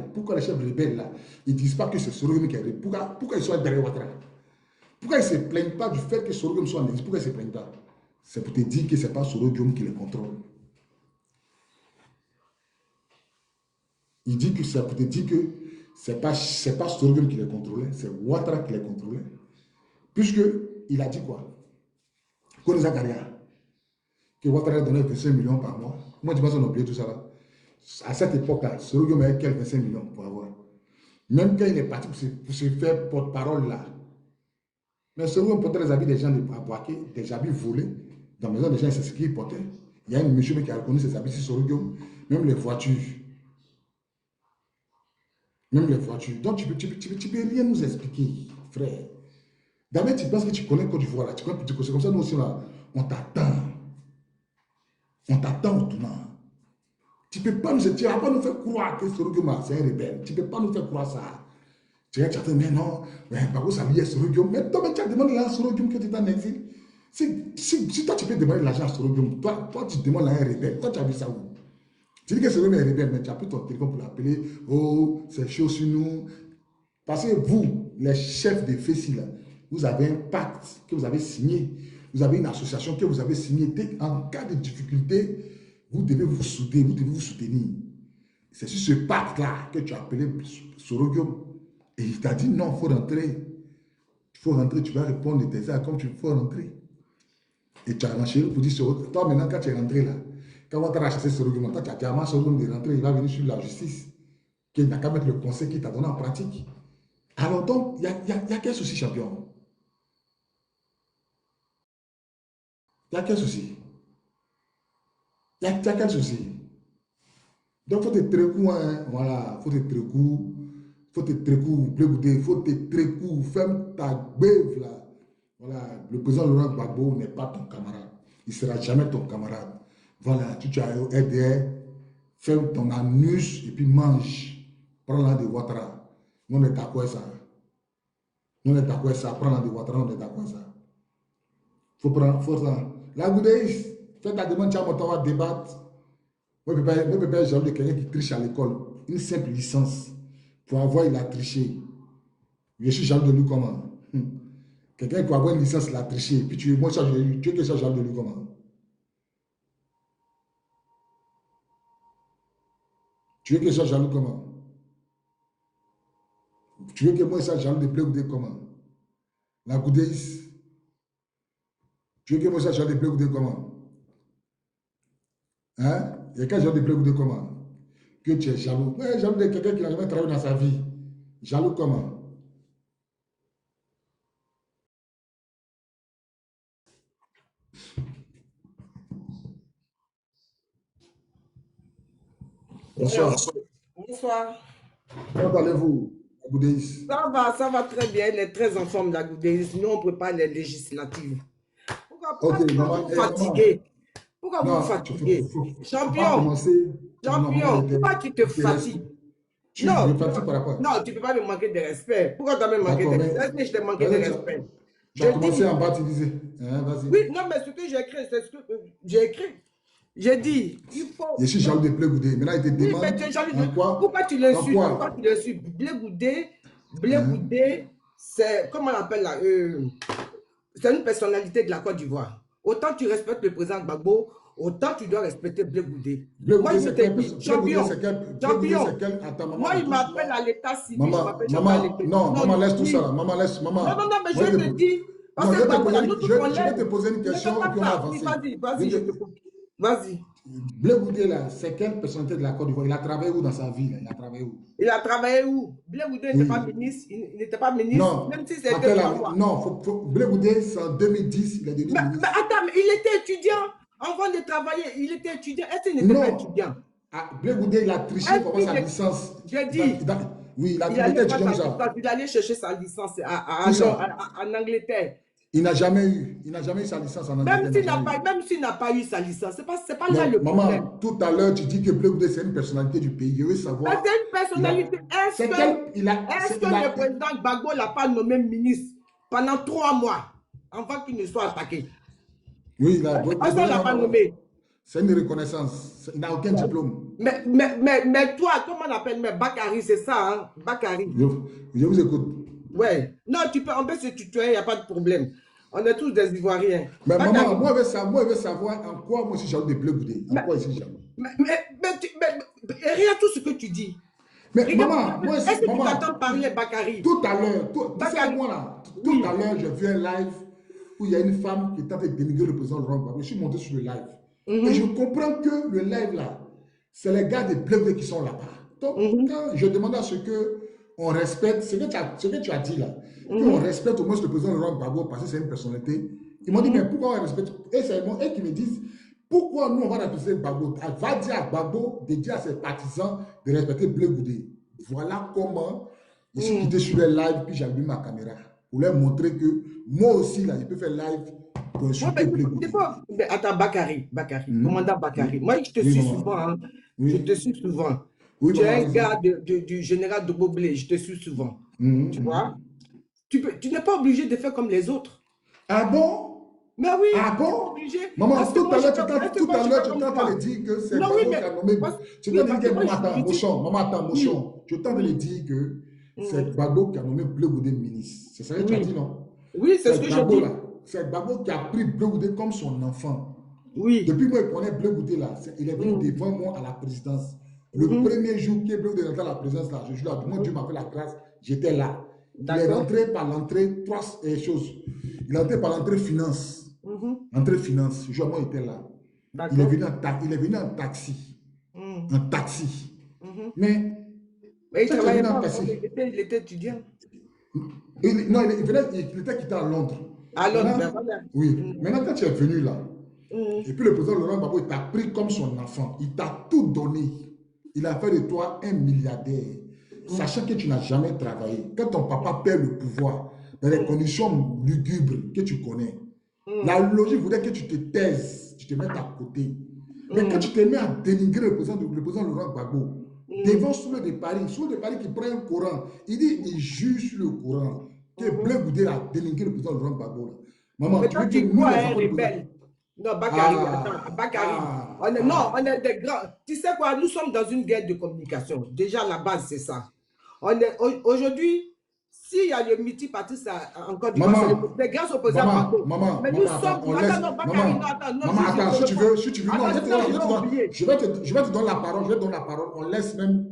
ils ne disent pas que c'est Sorogium qui est rebelle? Pourquoi ils sont derrière Ouattara? Pourquoi ils ne se plaignent pas du fait que Sorogium soit en exil? Pourquoi ils ne se plaignent pas? C'est pour te dire que ce n'est pas Sorogium qui les contrôle. Il dit que c'est pour te dire que ce n'est pas Sorogium qui les contrôlait, c'est Ouattara qui les contrôlait. Puisqu'il a dit quoi? Konisa Garia, que Ouattara donnait 25 millions par mois. Moi, tu penses qu'on a oublié tout ça là. À cette époque-là, Sorogium avait quel 25 millions pour avoir. Même quand il est parti pour se faire porte-parole là. Mais Sorogium portait les habits des gens à Boaké, des habits volés. Dans la maison des gens, c'est ce qu'il portait. Il y a un monsieur qui a reconnu ses habits sur Sorogium, même les voitures. Même les voitures. Donc, tu ne peux rien nous expliquer, frère. D'abord, tu penses que tu connais Côte d'Ivoire là. C'est comme ça, nous aussi là, on t'attend. On t'attend au tournant. Tu ne peux pas nous faire croire que Sorogium c'est un rebelle. Tu ne peux pas nous faire croire ça. Tu as dit, mais non, par contre, ça lié à Sorogium. Mais toi, tu as demandé à Sorogium que tu es en exil. Si toi, tu peux demander l'argent à Sorogium, toi, tu demandes à un rebelle. Toi, tu as vu ça où? Tu dis que Sorogium est rebelle, mais tu as pris ton téléphone pour l'appeler. Oh, c'est chaud sur nous. Parce que vous, les chefs de FESI, là, vous avez un pacte que vous avez signé. Vous avez une association que vous avez signée. En cas de difficulté, vous devez vous souder, vous devez vous soutenir. C'est sur ce pacte-là que tu as appelé Sorogium. Et il t'a dit non, il faut rentrer. Il faut rentrer, tu vas répondre de tes actes comme tu faut rentrer. Et tu as marché pour dire Sorogium. Toi, maintenant, quand tu es rentré là, quand on t'a chassé Sorogium, toi, tu as dit à Sorogium de rentrer, il va venir sur la justice. Qu'il n'a qu'à mettre le conseil qu'il t'a donné en pratique. Alors donc, il y a quel souci, champion? Il y a quel souci? Il y a quel souci? Donc, il faut te trécou, hein, voilà, il faut te trécou, il faut te trécou, ferme ta beuve là. Voilà, le président Laurent Gbagbo n'est pas ton camarade. Il ne sera jamais ton camarade. Voilà, tu as aidé, ferme ton anus et puis mange. Prends-la de Ouattara. Nous, on est d'accord avec ça. Nous, on est d'accord avec ça. Prends-la de Ouattara, on est d'accord avec ça. Faut ça. La Goudéis, fais ta demande, tu as mon temps à débattre. Moi, je ne peux pas de quelqu'un qui triche à l'école. Une simple licence. Pour avoir, il a triché. Je suis jaloux de lui comment? Quelqu'un qui a avoir une licence, il a triché. Puis tu es que je sois jaloux de lui comment? Tu veux que je sois jaloux comment? Tu veux que moi je sois jaloux de Blé Goudé comment? La Goudéis. Tu veux que moi je sois jaloux de Blé Goudé comment? Hein? Il y a quel genre de Blé Goudé comment? Que tu es jaloux. Ouais, jaloux de quelqu'un qui n'a jamais travaillé dans sa vie. Jaloux comment? Bonsoir. Alors, bonsoir. Comment allez-vous? Goudéis. Ça va très bien. Elle est très en forme, la Goudéis. Nous, on prépare les législatives. Ok, Pourquoi maman, vous fatiguez? Pourquoi vous non, fatiguez? faut pas Champion, commencer. Non, maman, champion, pourquoi tu te fatigues? tu me Non, fatigues par rapport. non, tu ne peux pas me manquer de respect. Pourquoi tu as me manqué de D'accord, mais respect? Est-ce que je t'ai manqué de vas-y, respect? tu Je as commencé dis, en bas, tu disais. Hein, vas-y. oui, non, mais ce que j'ai écrit, c'est ce que j'ai écrit. J'ai dit, il faut. Je suis jaloux de Blé Goudé. Maintenant, il te Oui, demande mais tu es jaloux de. en quoi. Pourquoi tu En l'insultes? Pourquoi quoi. tu l'insultes? Blé Hein? Goudé, c'est, comment on appelle là? C'est une personnalité de la Côte d'Ivoire. Autant tu respectes le président Gbagbo, autant tu dois respecter Blé Goudé. Blé Moi, Goudé, je c'est te quelle dis, personne? Blé Goudé, champion, c'est quelle. Blé Goudé, c'est champion. quelle. Attends, maman, Moi, il m'appelle doucement. à l'état civil, je Maman, m'appelle jamais à maman, l'état. non, Non, maman, je laisse tout ça dis. là. Maman, laisse, Non, non, maman. non, mais je Moi, vais te dire. Parce non, que Gbagbo, là, nous tous, on je vais te l'aime. poser une Ne fais question et pas puis on va ça. Oui, avancer. vas-y, vas-y, je te coupe. Vas-y. Blé Goudé, là, c'est quelle personnalité de la Côte d'Ivoire? Il a travaillé où dans sa vie, là? Il a travaillé où? Il a travaillé où? Blé Goudé n'était pas Oui. ministre. Il n'était pas ministre, Non. même si c'était Attends, 3 mois. non, Blé Goudé, c'est en 2010, il est devenu Mais ministre. attends, mais il était étudiant avant de travailler. Il était étudiant. Est-ce qu'il n'était pas Non. étudiant? Blé Goudé, il a triché pour avoir sa licence. J'ai dit, Oui, il il allait était faire étudiant sa déjà. licence. Il allait chercher sa licence Où ça? en Angleterre. Il n'a jamais eu sa licence en Angleterre. Même s'il n'a pas eu sa licence, c'est pas là le problème. Maman, tout à l'heure, tu dis que Blé Goudé, c'est une personnalité du pays. Je veux savoir. Mais c'est une personnalité. Est-ce que le président Gbagbo ne l'a pas nommé ministre pendant 3 mois avant qu'il ne soit attaqué? Oui, il l'a pas nommé. C'est une reconnaissance. Il n'a aucun diplôme. Mais toi, comment on appelle? Mais Bakary, c'est ça, hein? Bakary. Je vous écoute. Ouais. Non, on peut se tutoyer, il n'y a pas de problème. On est tous des Ivoiriens. Mais maman, moi, je veux savoir en quoi moi, je suis jaloux de Blé Goudé. En quoi je suis jaloux? Regarde tout ce que tu dis. Mais Regarde, maman, moi, est-ce que tu t'entends parler, Bakary? Tout à l'heure, tout à l'heure, j'ai vu un live où il y a une femme qui tente de dénigrer le président Laurent Gbagbo. Je suis monté sur le live. Et je comprends que le live là, c'est les gars de Blé Goudé qui sont là-bas. Donc, quand je demande à ce que on respecte ce que tu as dit là, qu'on respecte au moins le président Laurent Gbagbo parce que c'est une personnalité, ils m'ont dit, mais pourquoi on respecte? Et c'est eux qui me disent, pourquoi nous on va respecter Gbagbo? Elle va dire à Gbagbo de dire à ses partisans de respecter Blé Goudé. Voilà comment je suis quitté sur le live, puis j'ai allumé ma caméra pour leur montrer que moi aussi là, je peux faire live pour insulter Blé Goudé. Attends, Bakary, commandant Bakary, moi je te suis souvent, hein. Je te suis souvent. Oui, tu es un gars du général de Boblé, je te suis souvent. Tu vois? Tu n'es pas obligé de faire comme les autres. Ah bon? Mais oui, ah bon? Obligé. Maman, tout à l'heure, tu t'entends dire que c'est Gbagbo qui a nommé. Tu t'entends dire que maman, attends, Mochon. Tu t'entends dire que c'est Gbagbo qui a nommé Blé Goudé ministre. C'est ça que tu as dit, non? Oui, c'est ce que je dis. C'est Gbagbo qui a pris Blé Goudé comme son enfant. Oui. Depuis moi, je connais Blé Goudé là. Il est venu devant moi à la présidence. Le premier jour que Blé Goudé est rentré à la présidence là, je suis là, moi Dieu m'a fait la grâce, j'étais là. Il est rentré par l'entrée, 3 choses. Il est rentré par l'entrée finance. Entrée finance, moi j'étais là. Il est venu en taxi. En taxi. Mais il travaillait pas, il était étudiant. Non, il était quitté à Londres. À Londres, ben voilà. Oui. Maintenant, quand tu es venu là, et puis le président Laurent Gbagbo, il t'a pris comme son enfant. Il t'a tout donné. Il a fait de toi un milliardaire, sachant que tu n'as jamais travaillé. Quand ton papa perd le pouvoir, dans les conditions lugubres que tu connais, la logique voudrait que tu te taises, tu te mettes à côté. Mais quand tu te mets à dénigrer le président Laurent Gbagbo, devant Soule de Paris qui prend un Coran, il dit, il juge sur le Coran, que Blé Goudé a dénigré le président Laurent Gbagbo. Maman, mais toi, tu crois un rebelle. Non, Bakary, attends, Bakary. Non, on est des grands. Tu sais quoi, nous sommes dans une guerre de communication. Déjà, la base, c'est ça. Aujourd'hui, s'il y a le multiparti, ça encore du les grands opposants. Maman, mais nous sommes. Attends, Bakary, attends, si tu veux, je vais te donner la parole, on laisse même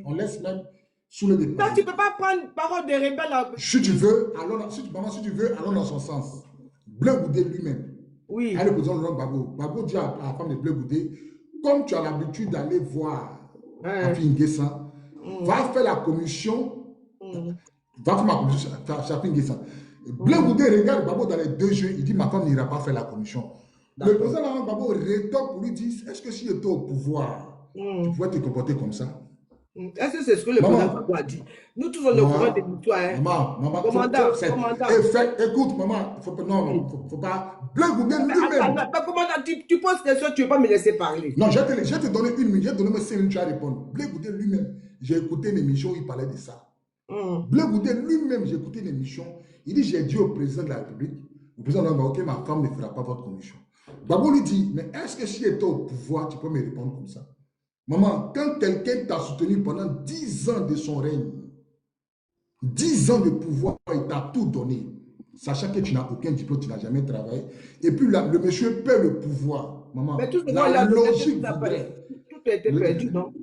sous le départ. Non, tu ne peux pas prendre parole des rebelles. Si tu veux, allons dans son sens. Blé Goudé lui-même. Oui. Le président Laurent Gbagbo. Gbagbo dit à la femme de Blé Goudé, comme tu as l'habitude d'aller voir Afi Nguessan, va faire la commission. Va faire ma commission chez Afi Nguessan. Blé Goudé regarde Gbagbo dans les 2 yeux, il dit ma femme n'ira pas faire la commission. Le président Laurent Gbagbo rétorque pour lui dire, est-ce que si tu étais au pouvoir, tu pourrais te comporter comme ça? Est-ce que c'est ce que le président Gbagbo a dit? Nous tous, on est au courant des histoires. Hein? Maman, commandant. Écoute, maman, faut pas. Blé Goudé lui-même. Commandant, tu poses question, tu ne veux pas me laisser parler. Non, je vais te donner une minute, je vais te donner 5 minutes, tu vas répondre. Blé Goudé lui-même, j'ai écouté une émission où il parlait de ça. Blé Goudé lui-même, j'ai écouté une émission, il dit, j'ai dit au président de la République, le président de la République, ok, ma femme ne fera pas votre commission. Gbagbo lui dit, mais est-ce que si tu étais au pouvoir, tu peux me répondre comme ça? Maman, quand quelqu'un t'a soutenu pendant 10 ans de son règne, 10 ans de pouvoir, il t'a tout donné, sachant que tu n'as aucun diplôme, tu n'as jamais travaillé, et puis là, le monsieur perd le pouvoir. Maman, mais tout ce la logique tout a été perdu, non?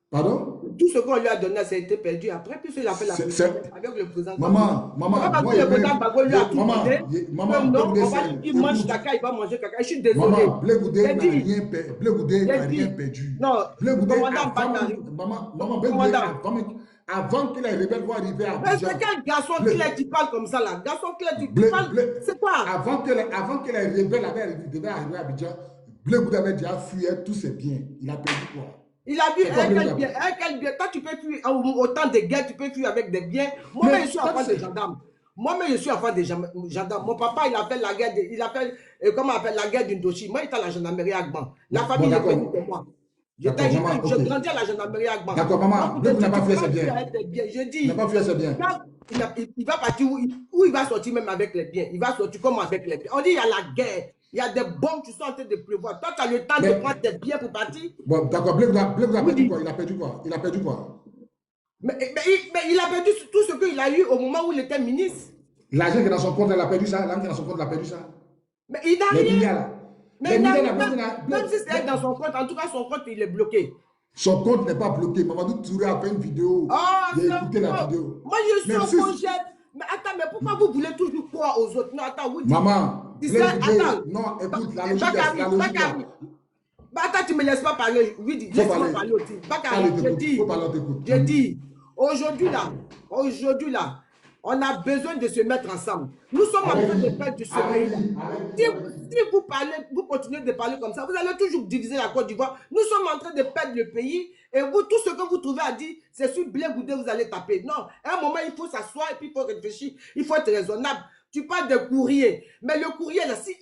Pardon? Tout ce qu'on lui a donné, ça a été perdu. Après, puis il a fait la avec le président. Maman, le président Gbagbo lui a tout donné. Non, on va dire qu'il mange caca, il va manger caca. Je suis désolé. Maman, Blé Goudé n'a rien perdu. Non, Blé Goudé, avant que les rebelles vont arriver à Abidjan. Mais c'est quel garçon clair tu parles comme ça là? Garçon clair, tu parles. C'est quoi? Avant que les rebelles devaient arriver à Abidjan, Blé Goudé avait déjà fui tous ses biens. Il a perdu quoi? Il a vu quel bien. Quand tu peux fuir autant de guerres, tu peux fuir avec des biens. Moi-même, je suis enfant des gendarmes. Moi-même, je suis enfant des gendarmes. Mon papa, il a fait la guerre, comment on appelle la guerre d'Indochine. Moi, il était à la gendarmerie Agban. La famille est connue pour moi. Je grandis à la gendarmerie Agban. D'accord, maman, tu n'as pas fait ses biens. Je dis, il n'a pas fait ses biens. Il va partir où il va sortir même avec les biens. Il va sortir comme avec les biens. On dit, il y a la guerre. Il y a des bombes qui sont en train de pleuvoir. Toi, tu as le temps de prendre tes biens pour partir. Bon, d'accord, Blé Goudé a perdu quoi? Il a perdu quoi? Il a perdu quoi? Mais il a perdu tout ce qu'il a eu au moment où il était ministre. L'argent qui est dans son compte, il a perdu ça. L'argent qui est dans son compte, il a perdu ça. Mais il n'a rien. Mais même si c'est dans son compte, en tout cas, son compte, il est bloqué. Son compte n'est pas bloqué. Mamadou Touré a fait une vidéo. J'ai écouté la vidéo. Moi, je suis au congé. Mais attends, mais pourquoi vous voulez toujours croire aux autres? Non, attends, oui. Maman, attends. Non, écoute, la logique est la logique. Attends, tu ne me laisses pas parler. Oui, laisse-moi parler aussi. Bakary, je dis, aujourd'hui là, on a besoin de se mettre ensemble. Nous sommes en train de perdre ce pays. Si vous parlez, vous continuez de parler comme ça, vous allez toujours diviser la Côte d'Ivoire. Nous sommes en train de perdre le pays et vous, tout ce que vous trouvez à dire, c'est sur Blé Goudé, vous allez taper. Non, à un moment, il faut s'asseoir et puis il faut réfléchir. Il faut être raisonnable. Tu parles de courrier. Mais le courrier, là, si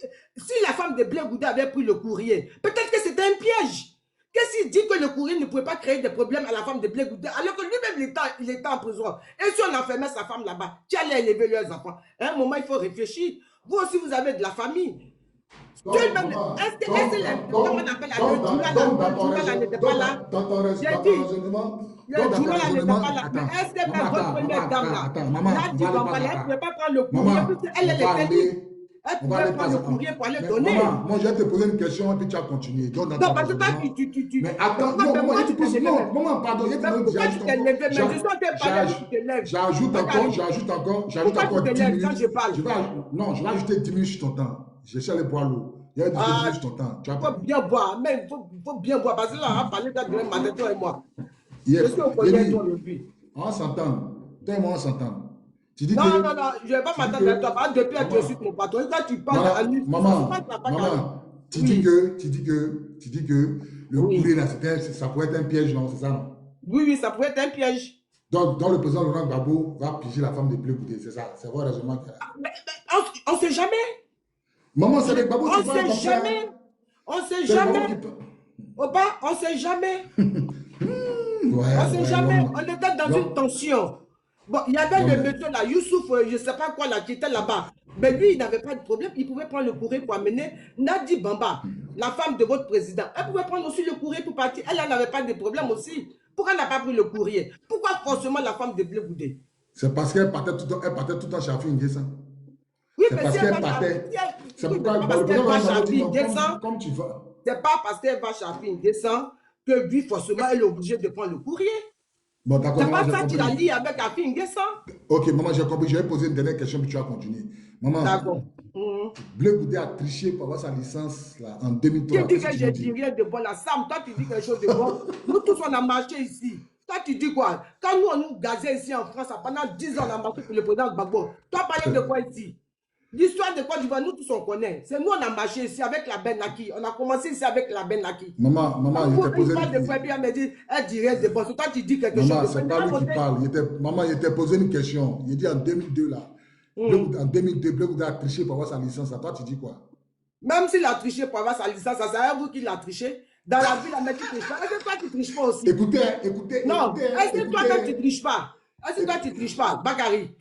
la femme de Blé Goudé avait pris le courrier, peut-être que c'était un piège. Qu'est-ce qu'il dit que le courrier ne pouvait pas créer des problèmes à la femme de Blé Goudé, alors que lui-même, il était en prison. Et si on enfermait sa femme là-bas, tu allais élever leurs enfants. À un moment, il faut réfléchir. Vous aussi, vous avez de la famille. Est-ce que comment on appelle la Djoula n'était pas là? J'ai dit, le Djoula n'était pas là. Mais est-ce que même votre première dame là, Nadji Bambala, elle ne pouvait pas prendre le courrier, elle pouvait prendre le courrier pour aller donner. Moi, je vais te poser une question et puis tu vas continuer. Non, parce que toi, tu... Mais attends, non, tu poses... Non, maman, pardon, je te pourquoi tu t'es levé? Mais je suis en train de parler, tu te lèves. J'ajoute encore 10 minutes. Non, je vais ajouter 10 minutes sur ton temps. Je suis allé boire l'eau. Il y a 10 minutes sur ton temps. Il faut bien boire, mais il faut bien boire. Parce que là, on va parler d'un matin, toi et moi. Je suis au collège, toi, depuis. On s'entend. Toi et moi, on s'entend. Non, je ne vais pas m'attendre à toi. Depuis que je suis mon patron, quand tu parles à lui, maman, tu dis que le courrier, ça pourrait être un piège, non? C'est ça, non? Oui, ça pourrait être un piège. Donc le président Laurent Gbagbo va piéger la femme de Blé Goudé, c'est ça? C'est vrai, raisonnement. On ne sait jamais. Maman, c'est le Gbagbo, on ne sait jamais. On ne sait jamais. Opa, on ne sait jamais. On ne sait jamais. On était dans une tension. Bon, il y avait le monsieur là, Youssouf, je ne sais pas quoi là, qui était là-bas. Mais lui, il n'avait pas de problème. Il pouvait prendre le courrier pour amener Nadji Bamba, la femme de votre président. Elle pouvait prendre aussi le courrier pour partir. Elle n'avait pas de problème aussi. Pourquoi elle n'a pas pris le courrier? Pourquoi forcément la femme de Blé Goudé? C'est parce qu'elle partait tout le temps chez Afin Nguessan. Oui, mais si elle partait. C'est pourquoi comme tu vas. C'est pas parce qu'elle va chez Afin Nguessan que lui, forcément, elle est obligée de prendre le courrier. Bon, d'accord. C'est pas ça qu'il a dit avec Afin Nguessan. Ok, maman, j'ai compris. Je vais poser une dernière question puis tu vas continuer. Maman, d'accord. Blé Goudé a triché pour avoir sa licence là, en 2003. Qui dit que je dis rien de bon là? Sam, toi tu dis quelque chose de bon. Nous tous on a marché ici. Toi tu dis quoi? Quand nous on nous gazait ici en France, pendant 10 ans on a marché pour le président Gbagbo. Toi parlais de quoi ici? L'histoire de Côte d'Ivoire, nous tous on connaît. C'est nous, on a marché ici avec la Ben Naki. On a commencé ici avec la Ben Naki. Maman, il était posé... Elle dirait de bon. Toi, tu dis quelque Maman, chose. c'est pas lui qui parle. Maman, il était posé une question. Il dit en 2002, là. En 2002, Bleu a triché pour avoir sa licence. Toi, tu dis quoi? Même s'il a triché pour avoir sa licence, ça sert à vous qu'il a triché. Dans la vie, la mec, tu triches pas. Est-ce que toi, tu triches pas aussi? Écoutez. Non, est-ce que toi, tu triches pas? Est-ce que toi, tu triches pas, Bakary?